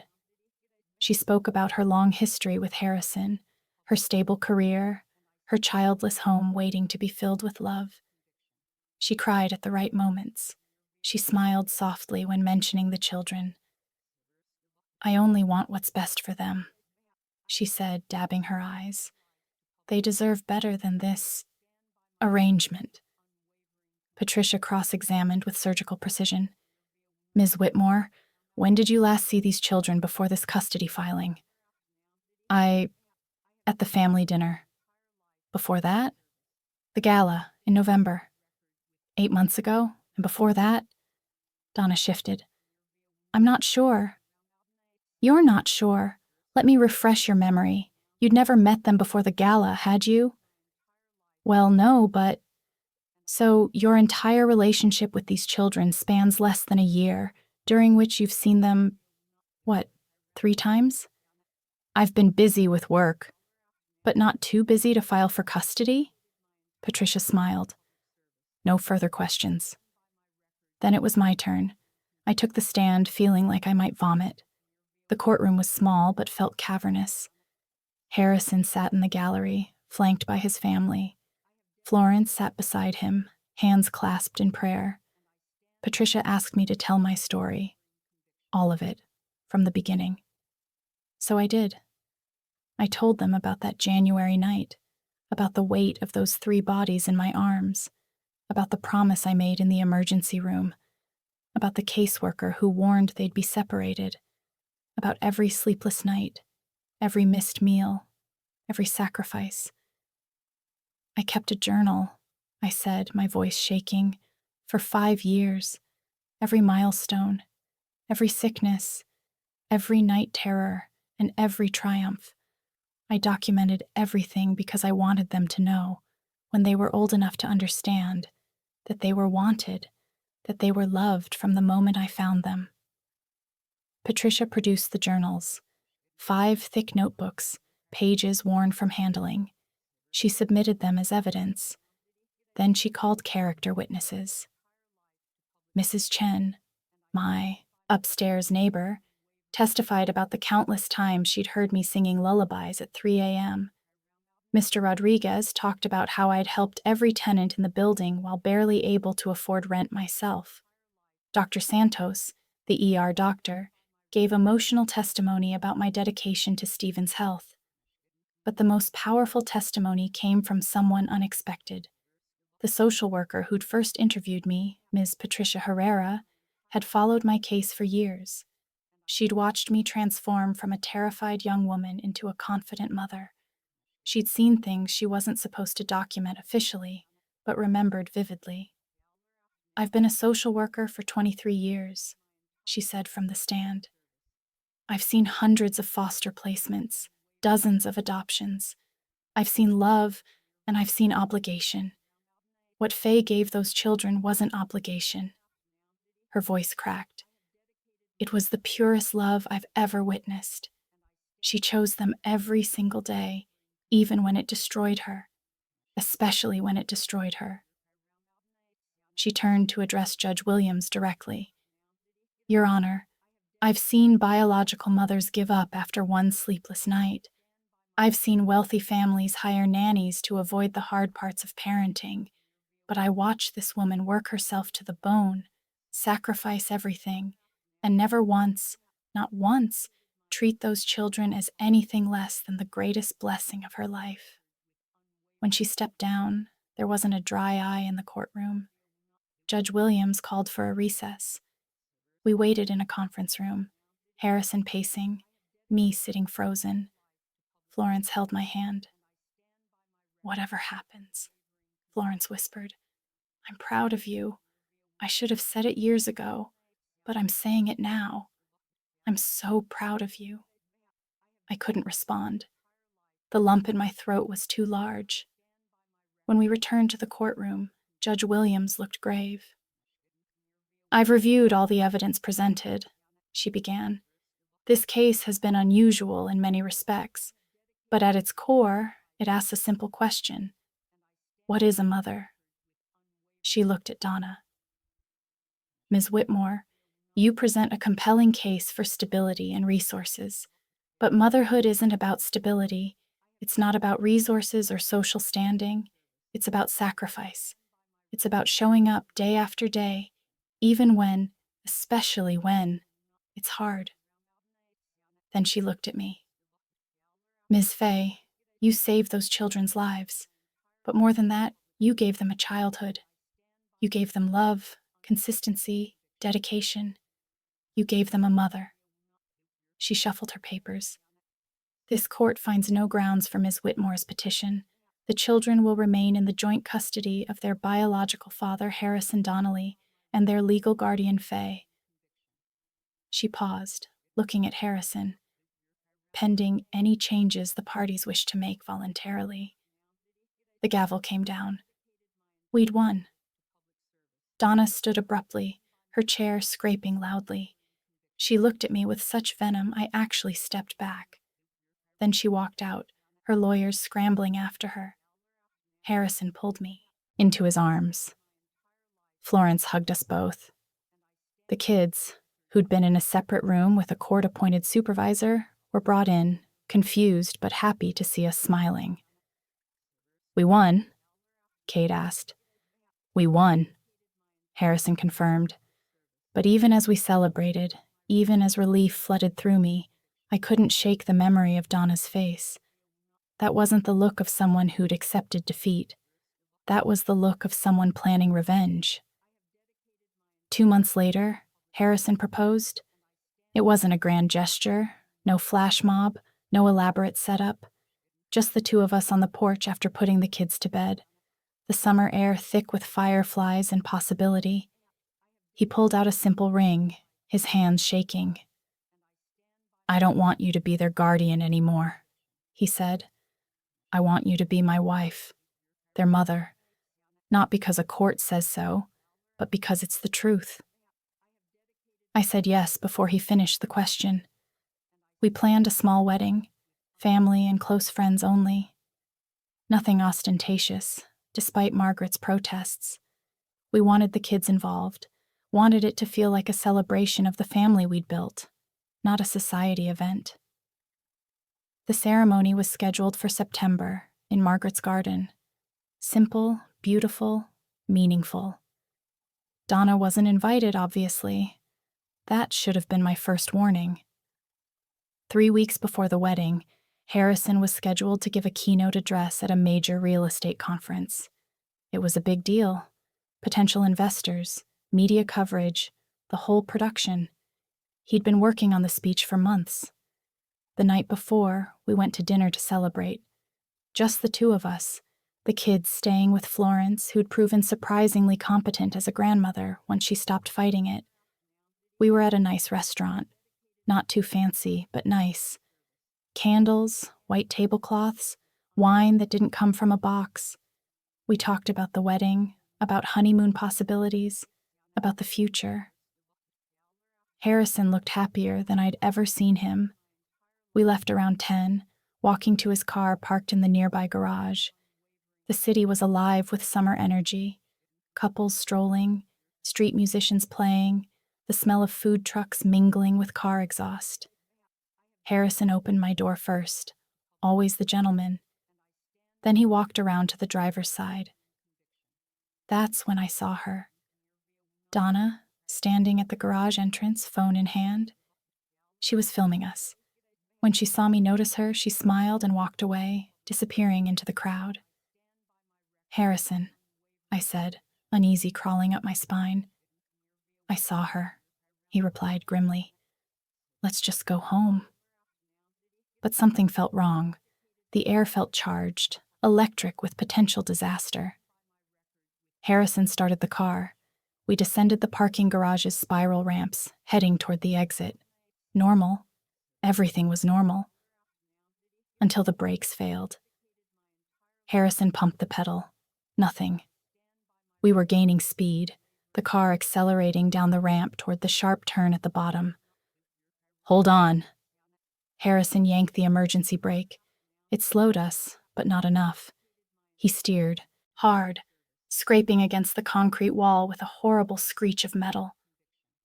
She spoke about her long history with Harrison, her stable career, her childless home waiting to be filled with love. She cried at the right moments. She smiled softly when mentioning the children. "I only want what's best for them," she said, dabbing her eyes. "They deserve better than this arrangement." Patricia cross-examined with surgical precision. "Ms. Whitmore, when did you last see these children before this custody filing?" At the family dinner." "Before that?" "The gala, in November." 8 months ago? And before that?" Donna shifted. "I'm not sure." "You're not sure. Let me refresh your memory. You'd never met them before the gala, had you?" "Well, no, but..." "So your entire relationship with these children spans less than a year, during which you've seen them, 3 times?" "I've been busy with work." "But not too busy to file for custody?" Patricia smiled. No further questions. Then it was my turn. I took the stand, feeling like I might vomit. The courtroom was small but felt cavernous. Harrison sat in the gallery, flanked by his family. Florence sat beside him, hands clasped in prayer. Patricia asked me to tell my story. All of it, from the beginning. So I did. I told them about that January night, about the weight of those 3 bodies in my arms, about the promise I made in the emergency room, about the caseworker who warned they'd be separated, about every sleepless night, every missed meal, every sacrifice. "I kept a journal," I said, my voice shaking, "for 5 years. Every milestone, every sickness, every night terror, and every triumph. I documented everything because I wanted them to know, when they were old enough to understand, that they were wanted, that they were loved from the moment I found them." Patricia produced the journals, 5 thick notebooks, pages worn from handling. She submitted them as evidence. Then she called character witnesses. Mrs. Chen, my upstairs neighbor, testified about the countless times she'd heard me singing lullabies at 3 a.m. Mr. Rodriguez talked about how I'd helped every tenant in the building while barely able to afford rent myself. Dr. Santos, the ER doctor, gave emotional testimony about my dedication to Stephen's health. But the most powerful testimony came from someone unexpected. The social worker who'd first interviewed me, Ms. Patricia Herrera, had followed my case for years. She'd watched me transform from a terrified young woman into a confident mother. She'd seen things she wasn't supposed to document officially, but remembered vividly. "I've been a social worker for 23 years, she said from the stand. "I've seen hundreds of foster placements, dozens of adoptions. I've seen love, and I've seen obligation. What Faye gave those children wasn't obligation." Her voice cracked. "It was the purest love I've ever witnessed. She chose them every single day, even when it destroyed her, especially when it destroyed her." She turned to address Judge Williams directly. "Your Honor, I've seen biological mothers give up after one sleepless night. I've seen wealthy families hire nannies to avoid the hard parts of parenting, but I watched this woman work herself to the bone, sacrifice everything, and never once, not once, treat those children as anything less than the greatest blessing of her life." When she stepped down, there wasn't a dry eye in the courtroom. Judge Williams called for a recess. We waited in a conference room, Harrison pacing, me sitting frozen. Florence held my hand. "Whatever happens," Florence whispered, "I'm proud of you. I should have said it years ago, but I'm saying it now. I'm so proud of you." I couldn't respond. The lump in my throat was too large. When we returned to the courtroom, Judge Williams looked grave. "I've reviewed all the evidence presented," she began. "This case has been unusual in many respects, but at its core, it asks a simple question. What is a mother?" She looked at Donna. "Ms. Whitmore, you present a compelling case for stability and resources, but motherhood isn't about stability. It's not about resources or social standing. It's about sacrifice. It's about showing up day after day, even when, especially when, it's hard." Then she looked at me. "Ms. Fay, you saved those children's lives. But more than that, you gave them a childhood. You gave them love, consistency, dedication. You gave them a mother." She shuffled her papers. "This court finds no grounds for Ms. Whitmore's petition. The children will remain in the joint custody of their biological father, Harrison Donnelly, and their legal guardian, Fay." She paused, looking at Harrison. "Pending any changes the parties wish to make voluntarily." The gavel came down. We'd won. Donna stood abruptly, her chair scraping loudly. She looked at me with such venom I actually stepped back. Then she walked out, her lawyers scrambling after her. Harrison pulled me into his arms. Florence hugged us both. The kids, who'd been in a separate room with a court-appointed supervisor, were brought in, confused but happy to see us smiling. "We won?" Kate asked. "We won," Harrison confirmed. But even as we celebrated, even as relief flooded through me, I couldn't shake the memory of Donna's face. That wasn't the look of someone who'd accepted defeat. That was the look of someone planning revenge. 2 months later, Harrison proposed. It wasn't a grand gesture, no flash mob, no elaborate setup. Just the two of us on the porch after putting the kids to bed, the summer air thick with fireflies and possibility. He pulled out a simple ring, his hands shaking. "I don't want you to be their guardian anymore," he said. "I want you to be my wife, their mother. Not because a court says so, but because it's the truth." I said yes before he finished the question. We planned a small wedding, family and close friends only. Nothing ostentatious, despite Margaret's protests. We wanted the kids involved, wanted it to feel like a celebration of the family we'd built, not a society event. The ceremony was scheduled for September in Margaret's garden. Simple, beautiful, meaningful. Donna wasn't invited, obviously. That should have been my first warning. 3 weeks before the wedding, Harrison was scheduled to give a keynote address at a major real estate conference. It was a big deal. Potential investors, media coverage, the whole production. He'd been working on the speech for months. The night before, we went to dinner to celebrate. Just the two of us, the kids staying with Florence, who'd proven surprisingly competent as a grandmother once she stopped fighting it. We were at a nice restaurant. Not too fancy, but nice. Candles, white tablecloths, wine that didn't come from a box. We talked about the wedding, about honeymoon possibilities, about the future. Harrison looked happier than I'd ever seen him. We left around 10, walking to his car parked in the nearby garage. The city was alive with summer energy. Couples strolling, street musicians playing, the smell of food trucks mingling with car exhaust. Harrison opened my door first, always the gentleman. Then he walked around to the driver's side. That's when I saw her. Donna, standing at the garage entrance, phone in hand. She was filming us. When she saw me notice her, she smiled and walked away, disappearing into the crowd. "Harrison," I said, uneasy crawling up my spine. I saw her, he replied grimly. Let's just go home. But something felt wrong. The air felt charged, electric with potential disaster. Harrison started the car. We descended the parking garage's spiral ramps, heading toward the exit. Normal. Everything was normal. Until the brakes failed. Harrison pumped the pedal. Nothing. We were gaining speed, the car accelerating down the ramp toward the sharp turn at the bottom. Hold on. Harrison yanked the emergency brake. It slowed us, but not enough. He steered, hard, scraping against the concrete wall with a horrible screech of metal.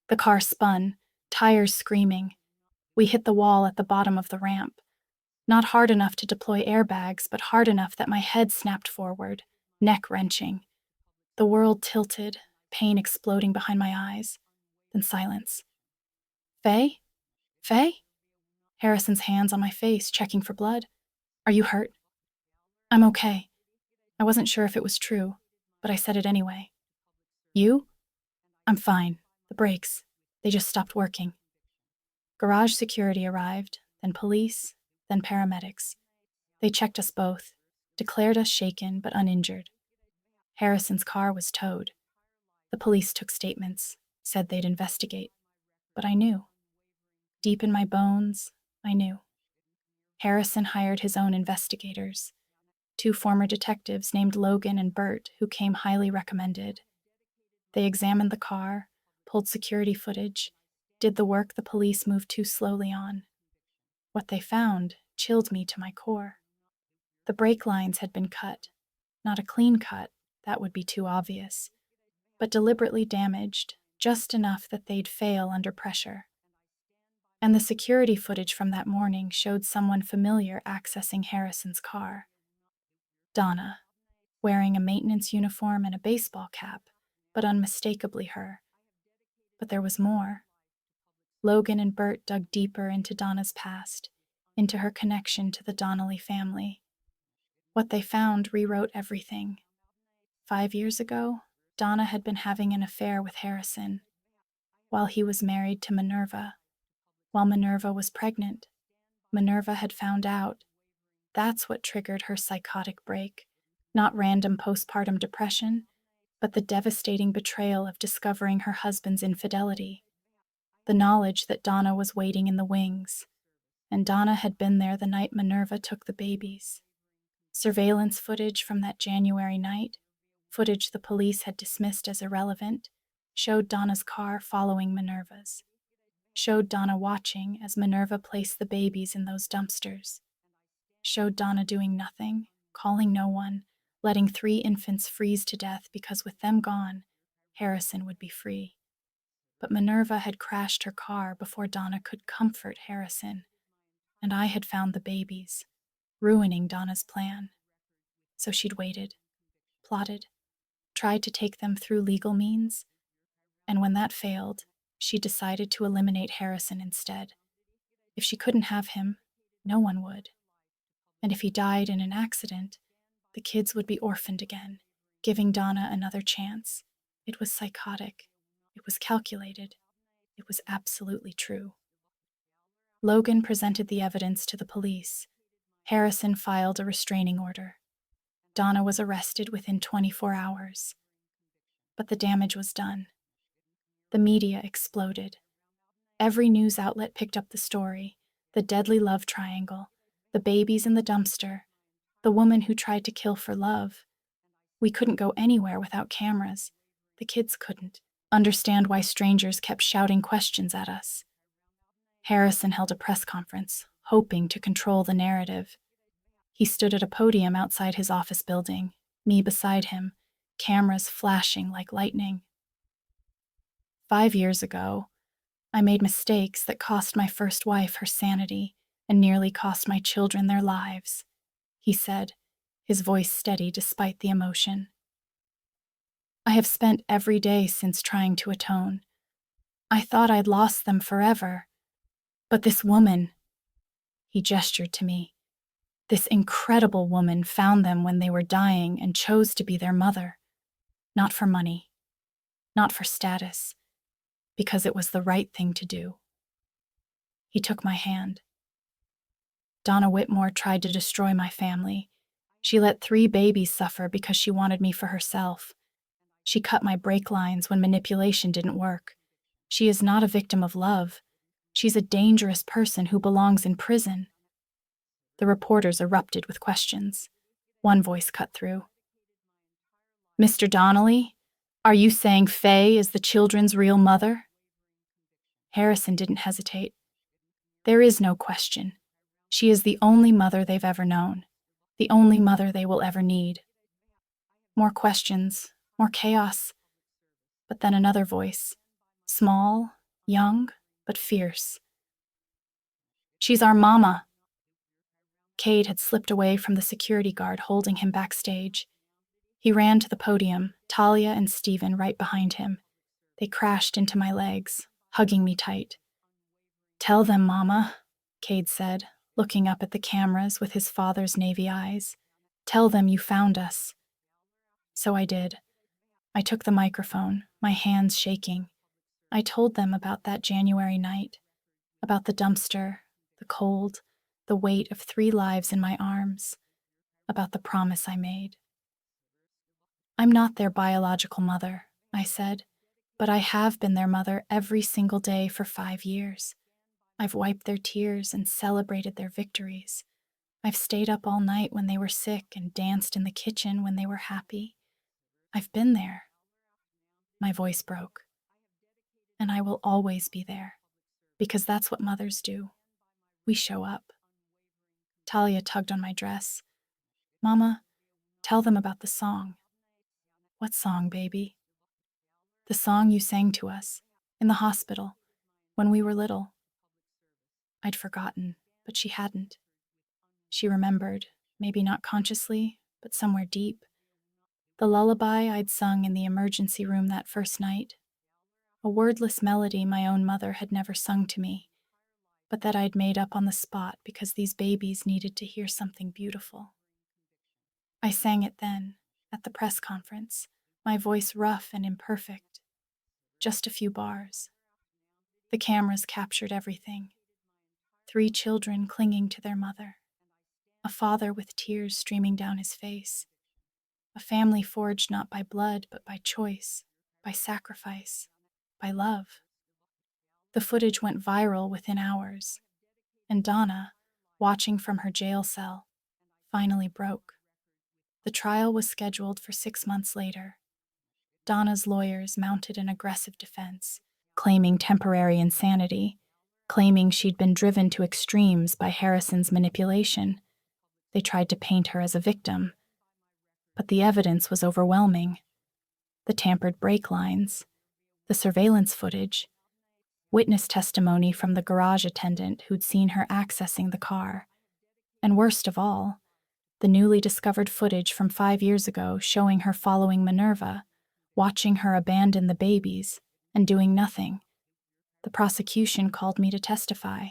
The car spun, tires screaming. We hit the wall at the bottom of the ramp. Not hard enough to deploy airbags, but hard enough that my head snapped forward, neck wrenching. The world tilted, pain exploding behind my eyes. Then silence. Faye? Faye? Harrison's hands on my face, checking for blood. Are you hurt? I'm okay. I wasn't sure if it was true, but I said it anyway. You? I'm fine. The brakes. They just stopped working. Garage security arrived, then police, then paramedics. They checked us both, declared us shaken but uninjured. Harrison's car was towed. The police took statements, said they'd investigate. But I knew. Deep in my bones, I knew. Harrison hired his own investigators, 2 former detectives named Logan and Bert, who came highly recommended. They examined the car, pulled security footage, did the work the police moved too slowly on. What they found chilled me to my core. The brake lines had been cut. Not a clean cut, that would be too obvious, but deliberately damaged, just enough that they'd fail under pressure. And the security footage from that morning showed someone familiar accessing Harrison's car. Donna, wearing a maintenance uniform and a baseball cap, but unmistakably her. But there was more. Logan and Bert dug deeper into Donna's past, into her connection to the Donnelly family. What they found rewrote everything. 5 years ago, Donna had been having an affair with Harrison, while he was married to Minerva. While Minerva was pregnant, Minerva had found out. That's what triggered her psychotic break, not random postpartum depression, but the devastating betrayal of discovering her husband's infidelity. The knowledge that Donna was waiting in the wings, and Donna had been there the night Minerva took the babies. Surveillance footage from that January night, footage the police had dismissed as irrelevant, showed Donna's car following Minerva's. Showed Donna watching as Minerva placed the babies in those dumpsters. Showed Donna doing nothing, calling no one, letting 3 infants freeze to death because with them gone, Harrison would be free. But Minerva had crashed her car before Donna could comfort Harrison, and I had found the babies, ruining Donna's plan. So she'd waited, plotted, tried to take them through legal means, and when that failed, she decided to eliminate Harrison instead. If she couldn't have him, no one would. And if he died in an accident, the kids would be orphaned again, giving Donna another chance. It was psychotic. It was calculated. It was absolutely true. Logan presented the evidence to the police. Harrison filed a restraining order. Donna was arrested within 24 hours. But the damage was done. The media exploded. Every news outlet picked up the story, the deadly love triangle, the babies in the dumpster, the woman who tried to kill for love. We couldn't go anywhere without cameras. The kids couldn't understand why strangers kept shouting questions at us. Harrison held a press conference, hoping to control the narrative. He stood at a podium outside his office building, me beside him, cameras flashing like lightning. 5 years ago, I made mistakes that cost my first wife her sanity and nearly cost my children their lives, he said, his voice steady despite the emotion. I have spent every day since trying to atone. I thought I'd lost them forever. But this woman, he gestured to me, this incredible woman found them when they were dying and chose to be their mother. Not for money, not for status, because it was the right thing to do. He took my hand. Donna Whitmore tried to destroy my family. She let 3 babies suffer because she wanted me for herself. She cut my brake lines when manipulation didn't work. She is not a victim of love. She's a dangerous person who belongs in prison. The reporters erupted with questions. One voice cut through. Mr. Donnelly, are you saying Faye is the children's real mother? Harrison didn't hesitate. There is no question. She is the only mother they've ever known, the only mother they will ever need. More questions, more chaos. But then another voice, small, young, but fierce. She's our mama. Cade had slipped away from the security guard holding him backstage. He ran to the podium, Talia and Stephen right behind him. They crashed into my legs, hugging me tight. Tell them, Mama, Cade said, looking up at the cameras with his father's navy eyes. Tell them you found us. So I did. I took the microphone, my hands shaking. I told them about that January night, about the dumpster, the cold, the weight of 3 lives in my arms, about the promise I made. I'm not their biological mother, I said, but I have been their mother every single day for 5 years. I've wiped their tears and celebrated their victories. I've stayed up all night when they were sick and danced in the kitchen when they were happy. I've been there. My voice broke. And I will always be there, because that's what mothers do. We show up. Talia tugged on my dress. Mama, tell them about the song. What song, baby? The song you sang to us, in the hospital, when we were little. I'd forgotten, but she hadn't. She remembered, maybe not consciously, but somewhere deep. The lullaby I'd sung in the emergency room that first night. A wordless melody my own mother had never sung to me, but that I'd made up on the spot because these babies needed to hear something beautiful. I sang it then, at the press conference, my voice rough and imperfect. Just a few bars. The cameras captured everything. 3 children clinging to their mother. A father with tears streaming down his face. A family forged not by blood, but by choice, by sacrifice, by love. The footage went viral within hours, and Donna, watching from her jail cell, finally broke. The trial was scheduled for 6 months later. Donna's lawyers mounted an aggressive defense, claiming temporary insanity, claiming she'd been driven to extremes by Harrison's manipulation. They tried to paint her as a victim. But the evidence was overwhelming. The tampered brake lines, the surveillance footage, witness testimony from the garage attendant who'd seen her accessing the car, and worst of all, the newly discovered footage from 5 years ago showing her following Minerva, watching her abandon the babies, and doing nothing. The prosecution called me to testify.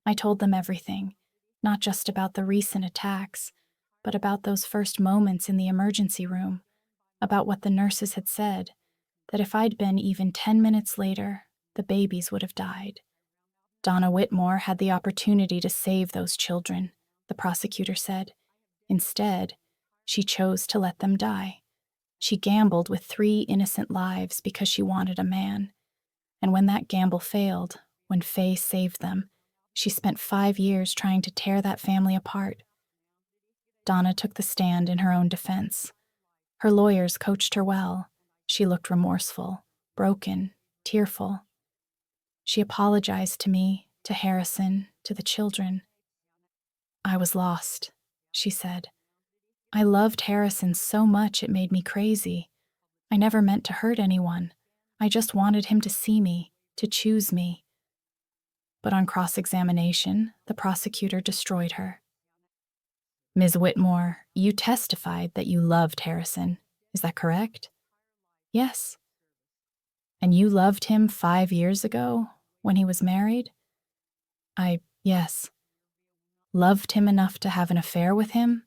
I told them everything, not just about the recent attacks, but about those first moments in the emergency room, about what the nurses had said, that if I'd been even 10 minutes later, the babies would have died. Donna Whitmore had the opportunity to save those children, the prosecutor said. Instead, she chose to let them die. She gambled with 3 innocent lives because she wanted a man. And when that gamble failed, when Faye saved them, she spent 5 years trying to tear that family apart. Donna took the stand in her own defense. Her lawyers coached her well. She looked remorseful, broken, tearful. She apologized to me, to Harrison, to the children. I was lost, she said. I loved Harrison so much it made me crazy. I never meant to hurt anyone. I just wanted him to see me, to choose me. But on cross-examination, the prosecutor destroyed her. Ms. Whitmore, you testified that you loved Harrison. Is that correct? Yes. And you loved him 5 years ago, when he was married? Yes. Loved him enough to have an affair with him?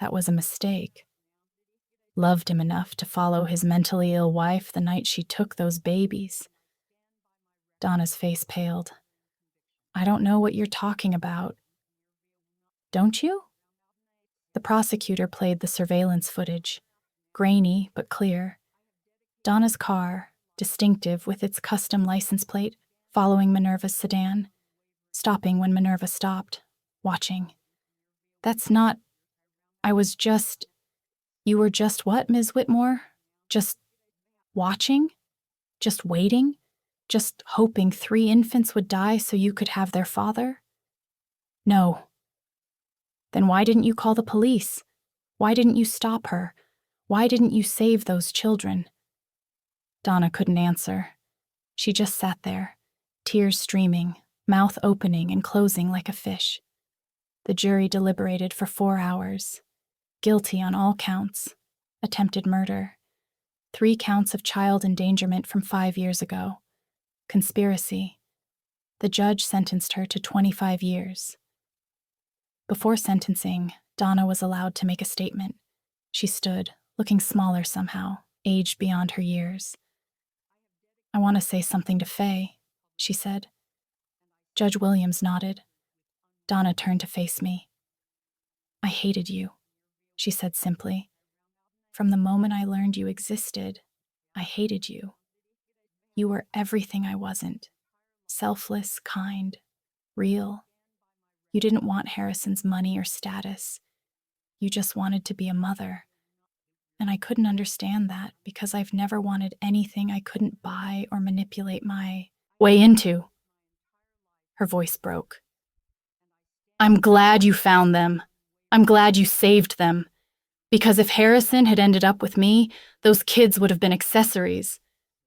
That was a mistake. loved him enough to follow his mentally ill wife the night she took those babies. Donna's face paled. I don't know what you're talking about. Don't you? The prosecutor played the surveillance footage, grainy but clear. Donna's car, distinctive with its custom license plate, following Minerva's sedan, stopping when Minerva stopped, watching. That's not... I was just... You were just what, Ms. Whitmore? Just watching? Just waiting? Just hoping 3 infants would die so you could have their father? No. Then why didn't you call the police? Why didn't you stop her? Why didn't you save those children? Donna couldn't answer. She just sat there, tears streaming, mouth opening and closing like a fish. The jury deliberated for 4 hours. Guilty on all counts. Attempted murder. 3 counts of child endangerment from 5 years ago. Conspiracy. The judge sentenced her to 25 years. Before sentencing, Donna was allowed to make a statement. She stood, looking smaller somehow, aged beyond her years. I want to say something to Faye, she said. Judge Williams nodded. Donna turned to face me. I hated you, she said simply. From the moment I learned you existed, I hated you. You were everything I wasn't. Selfless, kind, real. You didn't want Harrison's money or status. You just wanted to be a mother. And I couldn't understand that because I've never wanted anything I couldn't buy or manipulate my way into. Her voice broke. I'm glad you found them. I'm glad you saved them. Because if Harrison had ended up with me, those kids would have been accessories.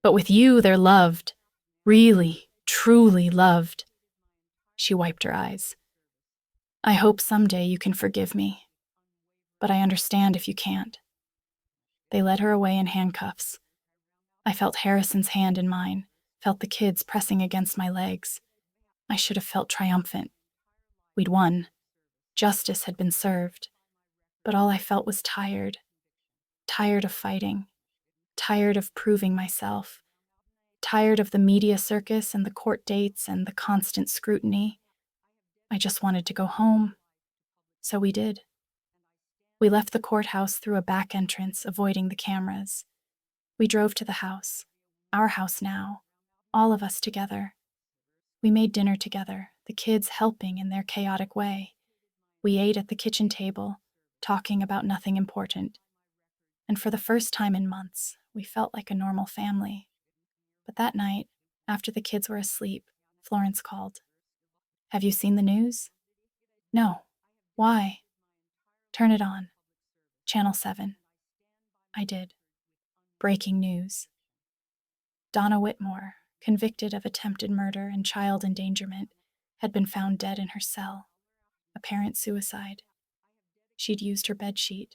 But with you, they're loved. Really, truly loved. She wiped her eyes. I hope someday you can forgive me. But I understand if you can't. They led her away in handcuffs. I felt Harrison's hand in mine, felt the kids pressing against my legs. I should have felt triumphant. We'd won. Justice had been served. But all I felt was tired. Tired of fighting. Tired of proving myself. Tired of the media circus and the court dates and the constant scrutiny. I just wanted to go home. So we did. We left the courthouse through a back entrance, avoiding the cameras. We drove to the house, our house now, all of us together. We made dinner together, the kids helping in their chaotic way. We ate at the kitchen table, talking about nothing important. And for the first time in months, we felt like a normal family. But that night, after the kids were asleep, Florence called. Have you seen the news? No. Why? Turn it on. Channel 7. I did. Breaking news. Donna Whitmore, convicted of attempted murder and child endangerment, had been found dead in her cell. Apparent suicide. She'd used her bedsheet.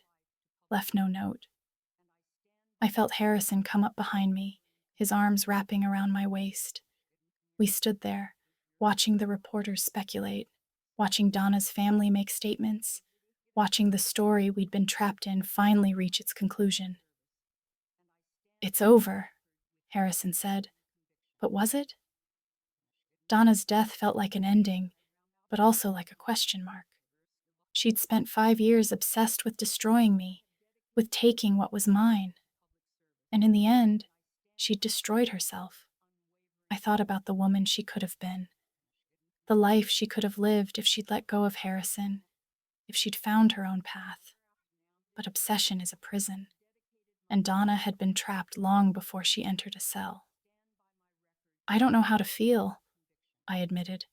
Left no note. I felt Harrison come up behind me, his arms wrapping around my waist. We stood there, watching the reporters speculate, watching Donna's family make statements, watching the story we'd been trapped in finally reach its conclusion. It's over, Harrison said. But was it? Donna's death felt like an ending, but also like a question mark. She'd spent 5 years obsessed with destroying me, with taking what was mine. And in the end, she'd destroyed herself. I thought about the woman she could have been, the life she could have lived if she'd let go of Harrison, if she'd found her own path. But obsession is a prison, and Donna had been trapped long before she entered a cell. I don't know how to feel, I admitted.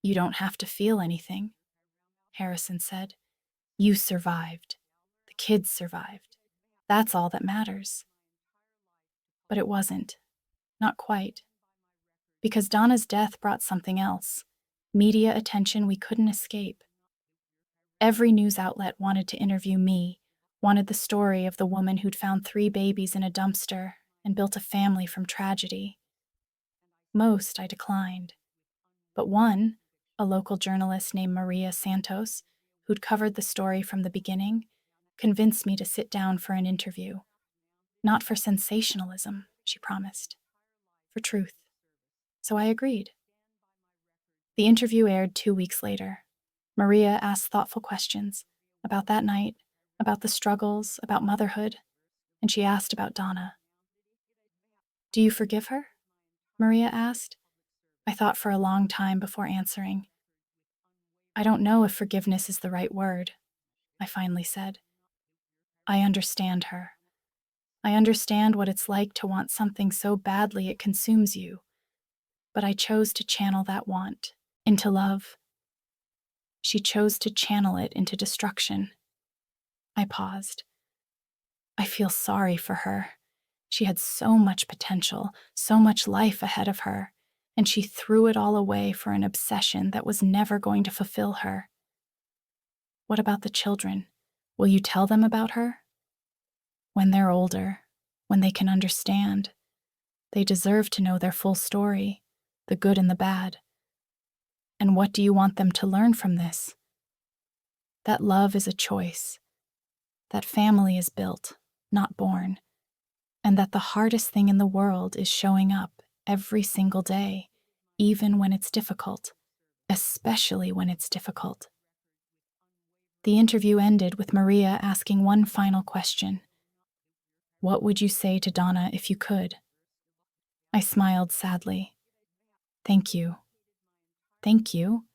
You don't have to feel anything, Harrison said. You survived. The kids survived. That's all that matters. But it wasn't. Not quite. Because Donna's death brought something else. Media attention we couldn't escape. Every news outlet wanted to interview me, wanted the story of the woman who'd found 3 babies in a dumpster and built a family from tragedy. Most I declined. But one, a local journalist named Maria Santos, who'd covered the story from the beginning, convince me to sit down for an interview. Not for sensationalism, she promised. For truth. So I agreed. The interview aired 2 weeks later. Maria asked thoughtful questions about that night, about the struggles, about motherhood, and she asked about Donna. Do you forgive her? Maria asked. I thought for a long time before answering. I don't know if forgiveness is the right word, I finally said. I understand her. I understand what it's like to want something so badly it consumes you, but I chose to channel that want into love. She chose to channel it into destruction. I paused. I feel sorry for her. She had so much potential, so much life ahead of her, and she threw it all away for an obsession that was never going to fulfill her. What about the children? Will you tell them about her? When they're older, when they can understand, they deserve to know their full story, the good and the bad. And what do you want them to learn from this? That love is a choice, that family is built, not born, and that the hardest thing in the world is showing up every single day, even when it's difficult, especially when it's difficult. The interview ended with Maria asking one final question. What would you say to Donna if you could? I smiled sadly. Thank you. Thank you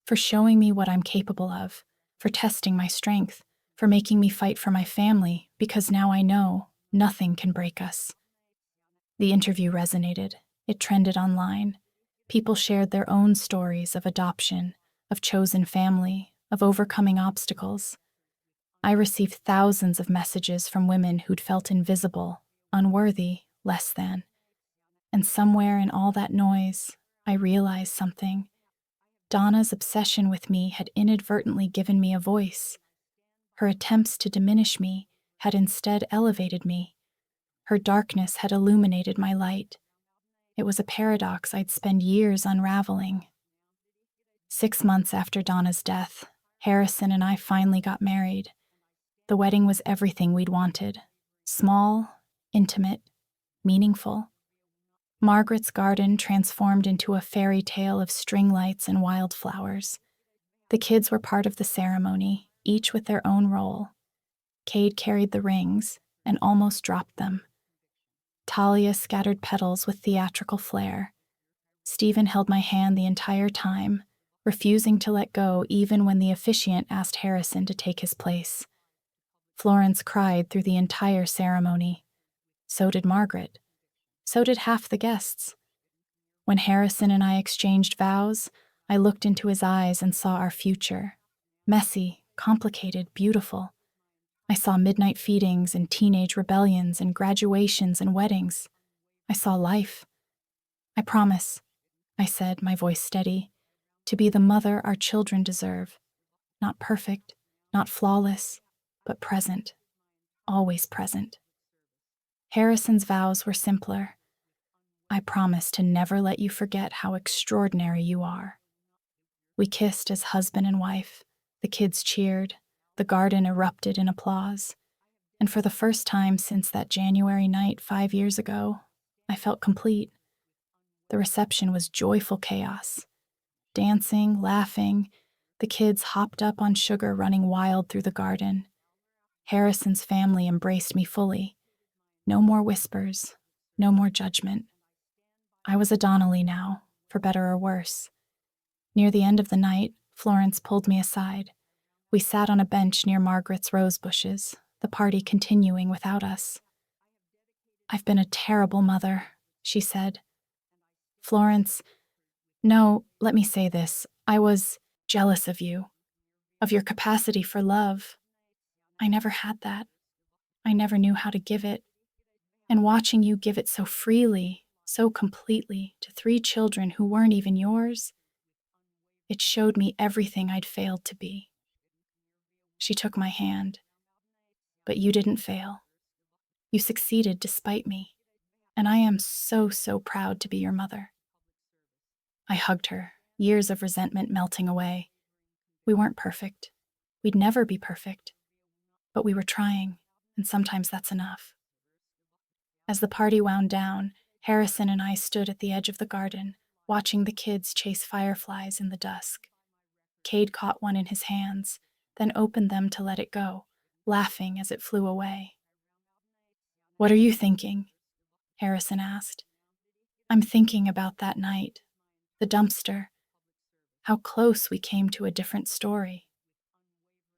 for showing me what I'm capable of, for testing my strength, for making me fight for my family, because now I know nothing can break us. The interview resonated. It trended online. People shared their own stories of adoption, of chosen family, of overcoming obstacles. I received thousands of messages from women who'd felt invisible, unworthy, less than. And somewhere in all that noise, I realized something. Donna's obsession with me had inadvertently given me a voice. Her attempts to diminish me had instead elevated me. Her darkness had illuminated my light. It was a paradox I'd spend years unraveling. 6 months after Donna's death, Harrison and I finally got married. The wedding was everything we'd wanted. Small, intimate, meaningful. Margaret's garden transformed into a fairy tale of string lights and wildflowers. The kids were part of the ceremony, each with their own role. Cade carried the rings and almost dropped them. Talia scattered petals with theatrical flair. Stephen held my hand the entire time, refusing to let go even when the officiant asked Harrison to take his place. Florence cried through the entire ceremony. So did Margaret. So did half the guests. When Harrison and I exchanged vows, I looked into his eyes and saw our future. Messy, complicated, beautiful. I saw midnight feedings and teenage rebellions and graduations and weddings. I saw life. I promise, I said, my voice steady, to be the mother our children deserve. Not perfect, not flawless, but present. Always present. Harrison's vows were simpler. I promise to never let you forget how extraordinary you are. We kissed as husband and wife. The kids cheered. The garden erupted in applause. And for the first time since that January night 5 years ago, I felt complete. The reception was joyful chaos. Dancing, laughing, the kids hopped up on sugar running wild through the garden. Harrison's family embraced me fully. No more whispers, no more judgment. I was a Donnelly now, for better or worse. Near the end of the night, Florence pulled me aside. We sat on a bench near Margaret's rose bushes, the party continuing without us. I've been a terrible mother, she said. Florence, no, let me say this. I was jealous of you, of your capacity for love. I never had that. I never knew how to give it. And watching you give it so freely, so completely, to 3 children who weren't even yours, it showed me everything I'd failed to be. She took my hand. But you didn't fail. You succeeded despite me, and I am so, so proud to be your mother. I hugged her, years of resentment melting away. We weren't perfect. We'd never be perfect. but we were trying, and sometimes that's enough. As the party wound down, Harrison and I stood at the edge of the garden, watching the kids chase fireflies in the dusk. Cade caught one in his hands, then opened them to let it go, laughing as it flew away. "What are you thinking?" Harrison asked. "I'm thinking about that night, the dumpster, how close we came to a different story."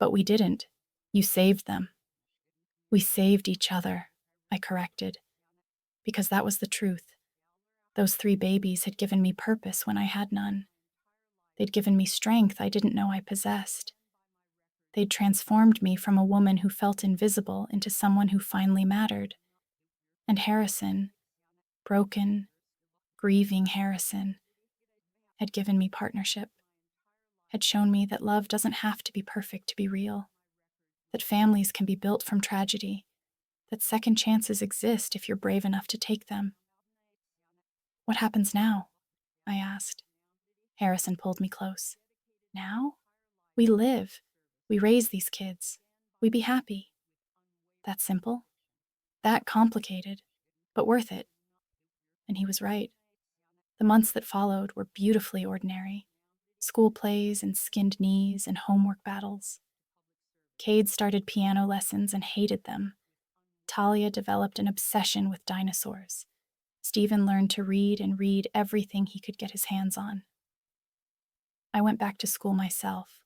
"But we didn't. You saved them." "We saved each other," I corrected, because that was the truth. Those 3 babies had given me purpose when I had none. They'd given me strength I didn't know I possessed. They'd transformed me from a woman who felt invisible into someone who finally mattered. And Harrison, broken, grieving Harrison, had given me partnership, had shown me that love doesn't have to be perfect to be real, that families can be built from tragedy, that second chances exist if you're brave enough to take them. "What happens now?" I asked. Harrison pulled me close. "Now? We live. We raise these kids. We be happy." That simple? That complicated, but worth it. And he was right. The months that followed were beautifully ordinary. School plays and skinned knees and homework battles. Cade started piano lessons and hated them. Talia developed an obsession with dinosaurs. Stephen learned to read and read everything he could get his hands on. I went back to school myself.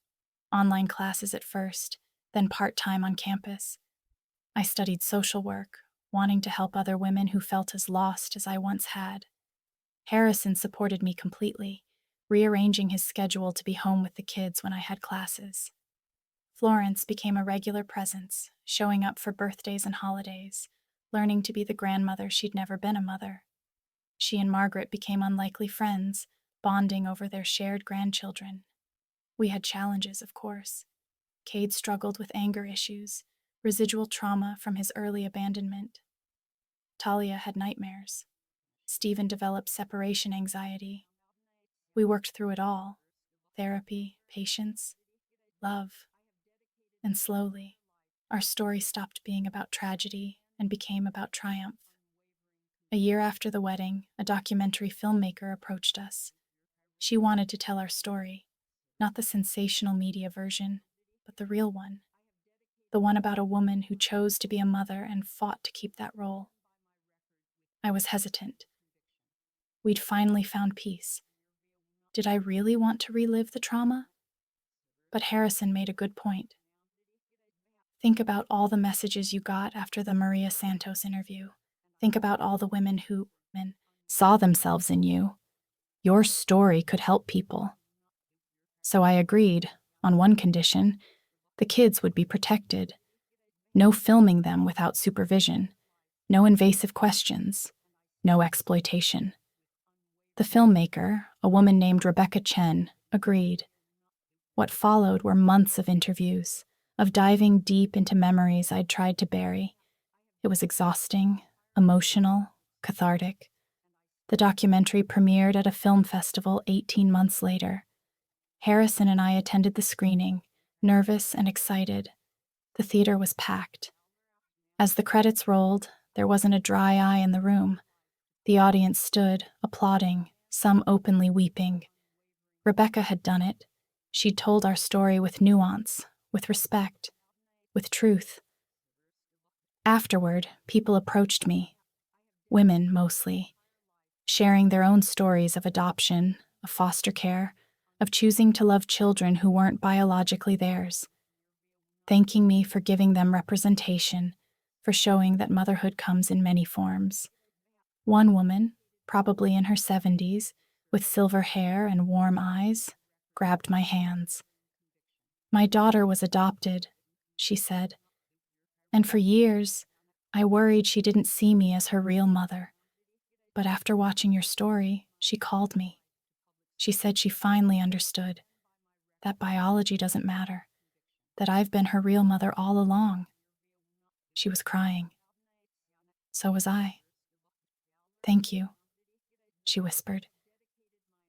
Online classes at first, then part-time on campus. I studied social work, wanting to help other women who felt as lost as I once had. Harrison supported me completely, rearranging his schedule to be home with the kids when I had classes. Florence became a regular presence, showing up for birthdays and holidays, learning to be the grandmother she'd never been a mother. She and Margaret became unlikely friends, bonding over their shared grandchildren. We had challenges, of course. Cade struggled with anger issues, residual trauma from his early abandonment. Talia had nightmares. Stephen developed separation anxiety. We worked through it all: therapy, patience, love. And slowly, our story stopped being about tragedy and became about triumph. A year after the wedding, a documentary filmmaker approached us. She wanted to tell our story, not the sensational media version, but the real one. The one about a woman who chose to be a mother and fought to keep that role. I was hesitant. We'd finally found peace. Did I really want to relive the trauma? But Harrison made a good point. Think about all the messages you got after the Maria Santos interview. Think about all the women who saw themselves in you. Your story could help people. So I agreed, on one condition: the kids would be protected. No filming them without supervision. No invasive questions. No exploitation. The filmmaker, a woman named Rebecca Chen, agreed. What followed were months of interviews, of diving deep into memories I'd tried to bury. It was exhausting, emotional, cathartic. The documentary premiered at a film festival 18 months later. Harrison and I attended the screening, nervous and excited. The theater was packed. As the credits rolled, there wasn't a dry eye in the room. The audience stood, applauding, some openly weeping. Rebecca had done it. She'd told our story with nuance, with respect, with truth. Afterward, people approached me, women mostly, sharing their own stories of adoption, of foster care, of choosing to love children who weren't biologically theirs, thanking me for giving them representation, for showing that motherhood comes in many forms. One woman, probably in her 70s, with silver hair and warm eyes, grabbed my hands. "My daughter was adopted," she said, "and for years, I worried she didn't see me as her real mother. But after watching your story, she called me. She said she finally understood that biology doesn't matter, that I've been her real mother all along." She was crying. So was I. "Thank you," she whispered.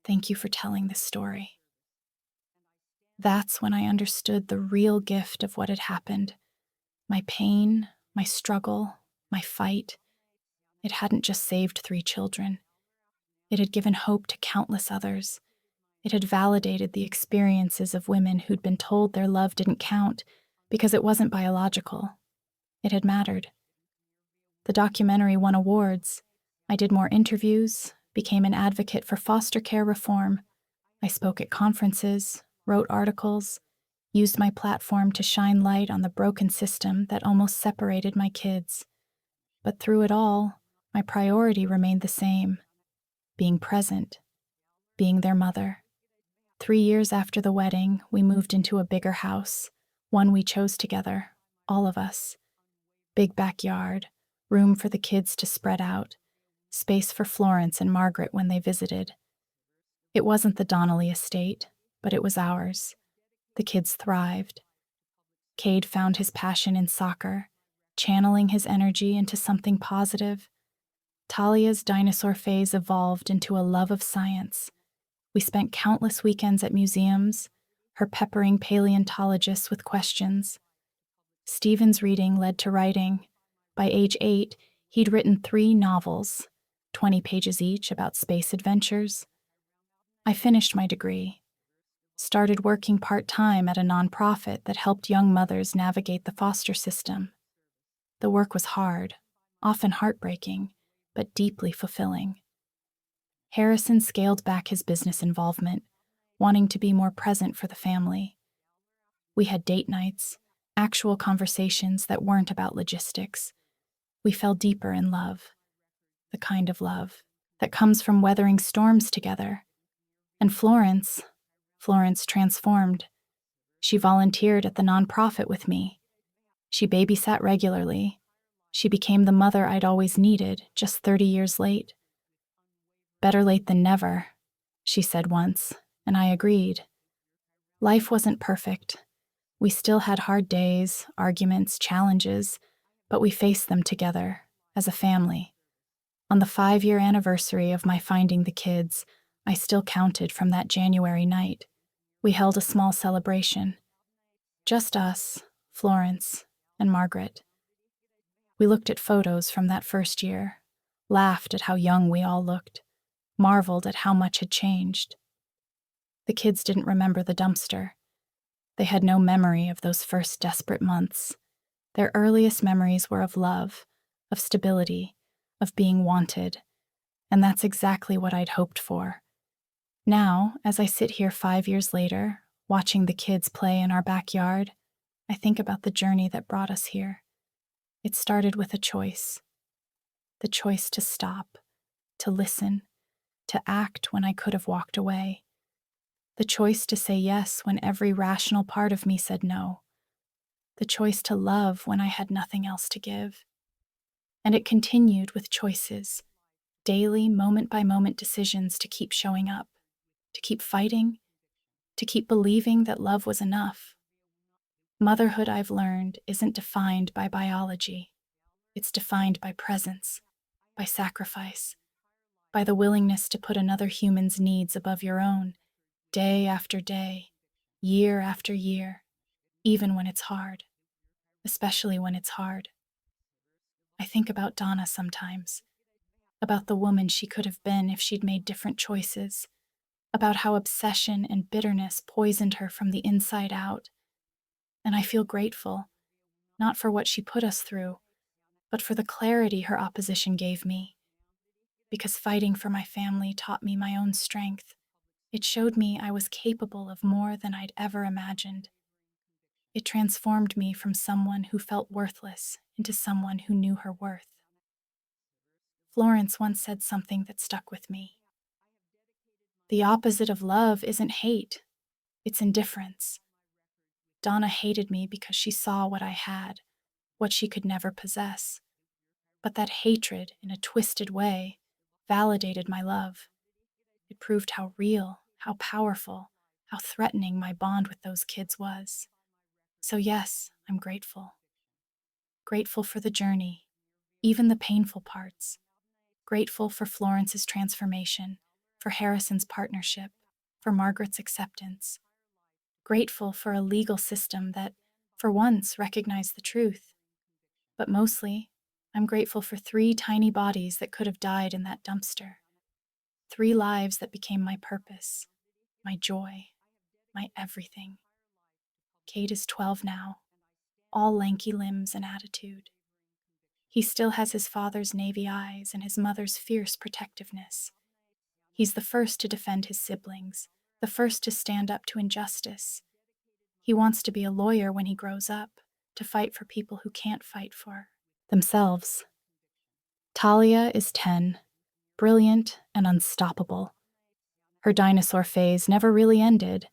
"Thank you for telling this story." That's when I understood the real gift of what had happened. My pain, my struggle, my fight, it hadn't just saved 3 children. It had given hope to countless others. It had validated the experiences of women who'd been told their love didn't count because it wasn't biological. It had mattered. The documentary won awards. I did more interviews, became an advocate for foster care reform. I spoke at conferences, wrote articles, used my platform to shine light on the broken system that almost separated my kids. But through it all, my priority remained the same: being present, being their mother. 3 years after the wedding, we moved into a bigger house, one we chose together, all of us. Big backyard, room for the kids to spread out, space for Florence and Margaret when they visited. It wasn't the Donnelly estate, but it was ours. The kids thrived. Cade found his passion in soccer, channeling his energy into something positive. Talia's dinosaur phase evolved into a love of science. We spent countless weekends at museums, her peppering paleontologists with questions. Stephen's reading led to writing. By age 8, he'd written 3 novels, 20 pages each, about space adventures. I finished my degree, started working part-time at a nonprofit that helped young mothers navigate the foster system. The work was hard, often heartbreaking, but deeply fulfilling. Harrison scaled back his business involvement, wanting to be more present for the family. We had date nights, actual conversations that weren't about logistics. We fell deeper in love, the kind of love that comes from weathering storms together. And Florence transformed. She volunteered at the nonprofit with me. She babysat regularly. She became the mother I'd always needed, just 30 years late. Better late than never, she said once, and I agreed. Life wasn't perfect. We still had hard days, arguments, challenges, but we faced them together, as a family. On the 5-year anniversary of my finding the kids, I still counted from that January night. We held a small celebration. Just us, Florence, and Margaret. We looked at photos from that first year, laughed at how young we all looked, marveled at how much had changed. The kids didn't remember the dumpster. They had no memory of those first desperate months. Their earliest memories were of love, of stability, of being wanted, and that's exactly what I'd hoped for. Now, as I sit here 5 years later, watching the kids play in our backyard, I think about the journey that brought us here. It started with a choice. The choice to stop, to listen, to act when I could have walked away. The choice to say yes when every rational part of me said no. The choice to love when I had nothing else to give. And it continued with choices, daily, moment-by-moment decisions to keep showing up, to keep fighting, to keep believing that love was enough. Motherhood, I've learned, isn't defined by biology. It's defined by presence, by sacrifice, by the willingness to put another human's needs above your own, day after day, year after year, even when it's hard, especially when it's hard. I think about Donna sometimes, about the woman she could have been if she'd made different choices, about how obsession and bitterness poisoned her from the inside out. And I feel grateful, not for what she put us through, but for the clarity her opposition gave me. Because fighting for my family taught me my own strength. It showed me I was capable of more than I'd ever imagined. It transformed me from someone who felt worthless into someone who knew her worth. Florence once said something that stuck with me. The opposite of love isn't hate, it's indifference. Donna hated me because she saw what I had, what she could never possess. But that hatred, in a twisted way, validated my love. It proved how real, how powerful, how threatening my bond with those kids was. So yes, I'm grateful. Grateful for the journey, even the painful parts. Grateful for Florence's transformation, for Harrison's partnership, for Margaret's acceptance. Grateful for a legal system that, for once, recognized the truth. But mostly, I'm grateful for 3 tiny bodies that could have died in that dumpster. 3 lives that became my purpose, my joy, my everything. Cade is 12 now, all lanky limbs and attitude. He still has his father's navy eyes and his mother's fierce protectiveness. He's the first to defend his siblings, the first to stand up to injustice. He wants to be a lawyer when he grows up, to fight for people who can't fight for themselves. Talia is 10, brilliant and unstoppable. Her dinosaur phase never really ended.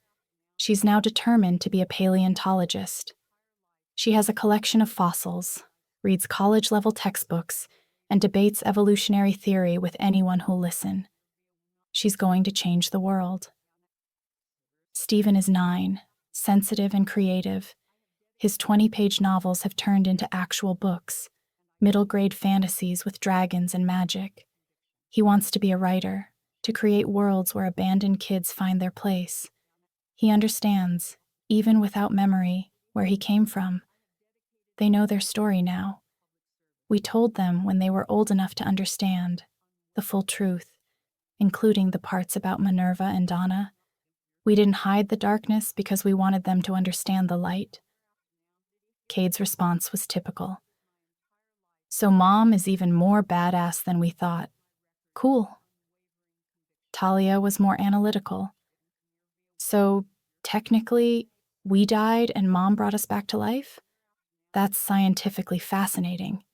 She's now determined to be a paleontologist. She has a collection of fossils, reads college-level textbooks, and debates evolutionary theory with anyone who'll listen. She's going to change the world. Stephen is 9, sensitive and creative. His 20-page novels have turned into actual books, middle-grade fantasies with dragons and magic. He wants to be a writer, to create worlds where abandoned kids find their place. He understands, even without memory, where he came from. They know their story now. We told them when they were old enough to understand the full truth, including the parts about Minerva and Donna. We didn't hide the darkness because we wanted them to understand the light. Cade's response was typical. So Mom is even more badass than we thought. Cool. Talia was more analytical. So, technically, we died and Mom brought us back to life? That's scientifically fascinating.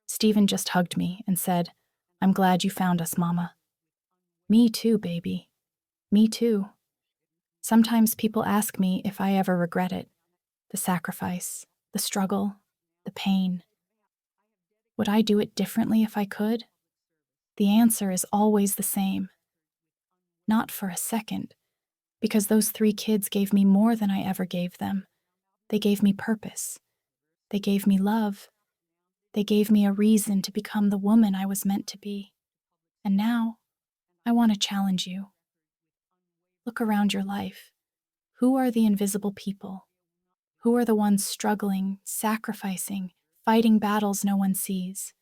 Stephen just hugged me and said, "I'm glad you found us, Mama." Me too, baby. Me too. Sometimes people ask me if I ever regret it. The sacrifice, the struggle, the pain. Would I do it differently if I could? The answer is always the same. Not for a second, because those 3 kids gave me more than I ever gave them. They gave me purpose. They gave me love. They gave me a reason to become the woman I was meant to be. And now, I want to challenge you. Look around your life. Who are the invisible people? Who are the ones struggling, sacrificing, fighting battles no one sees?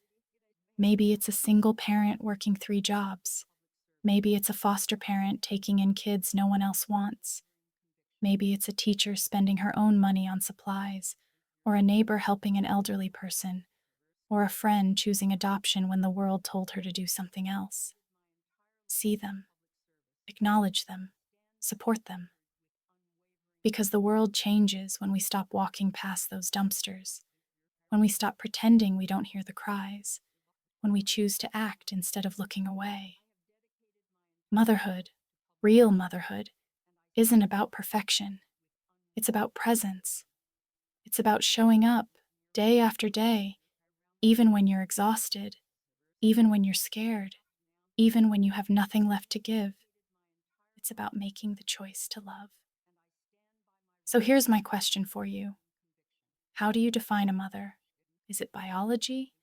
Maybe it's a single parent working 3 jobs. Maybe it's a foster parent taking in kids no one else wants. Maybe it's a teacher spending her own money on supplies, or a neighbor helping an elderly person, or a friend choosing adoption when the world told her to do something else. See them, acknowledge them, support them. Because the world changes when we stop walking past those dumpsters, when we stop pretending we don't hear the cries, when we choose to act instead of looking away. Motherhood, real motherhood, isn't about perfection. It's about presence. It's about showing up day after day, even when you're exhausted, even when you're scared, even when you have nothing left to give. It's about making the choice to love. So here's my question for you. How do you define a mother? Is it biology?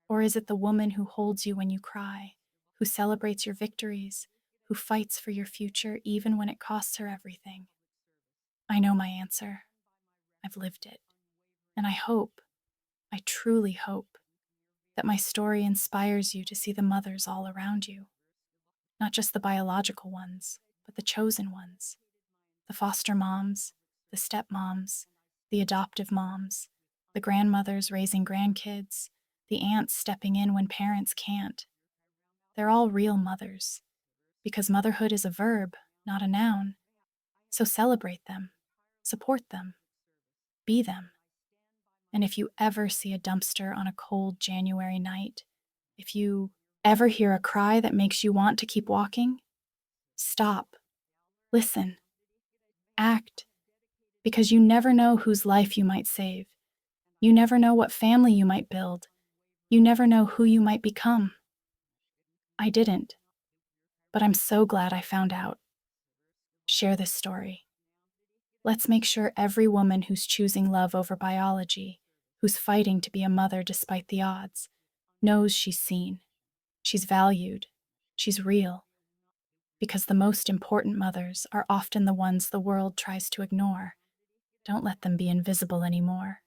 Or is it the woman who holds you when you cry, who celebrates your victories, who fights for your future even when it costs her everything? I know my answer. I've lived it. And I truly hope, that my story inspires you to see the mothers all around you. Not just the biological ones, but the chosen ones. The foster moms, the stepmoms, the adoptive moms, the grandmothers raising grandkids, the aunts stepping in when parents can't. They're all real mothers, because motherhood is a verb, not a noun. So celebrate them, support them, be them. And if you ever see a dumpster on a cold January night, if you ever hear a cry that makes you want to keep walking, stop, listen, act, because you never know whose life you might save. You never know what family you might build. You never know who you might become. I didn't, but I'm so glad I found out. Share this story. Let's make sure every woman who's choosing love over biology, who's fighting to be a mother despite the odds, knows she's seen, she's valued, she's real. Because the most important mothers are often the ones the world tries to ignore. Don't let them be invisible anymore.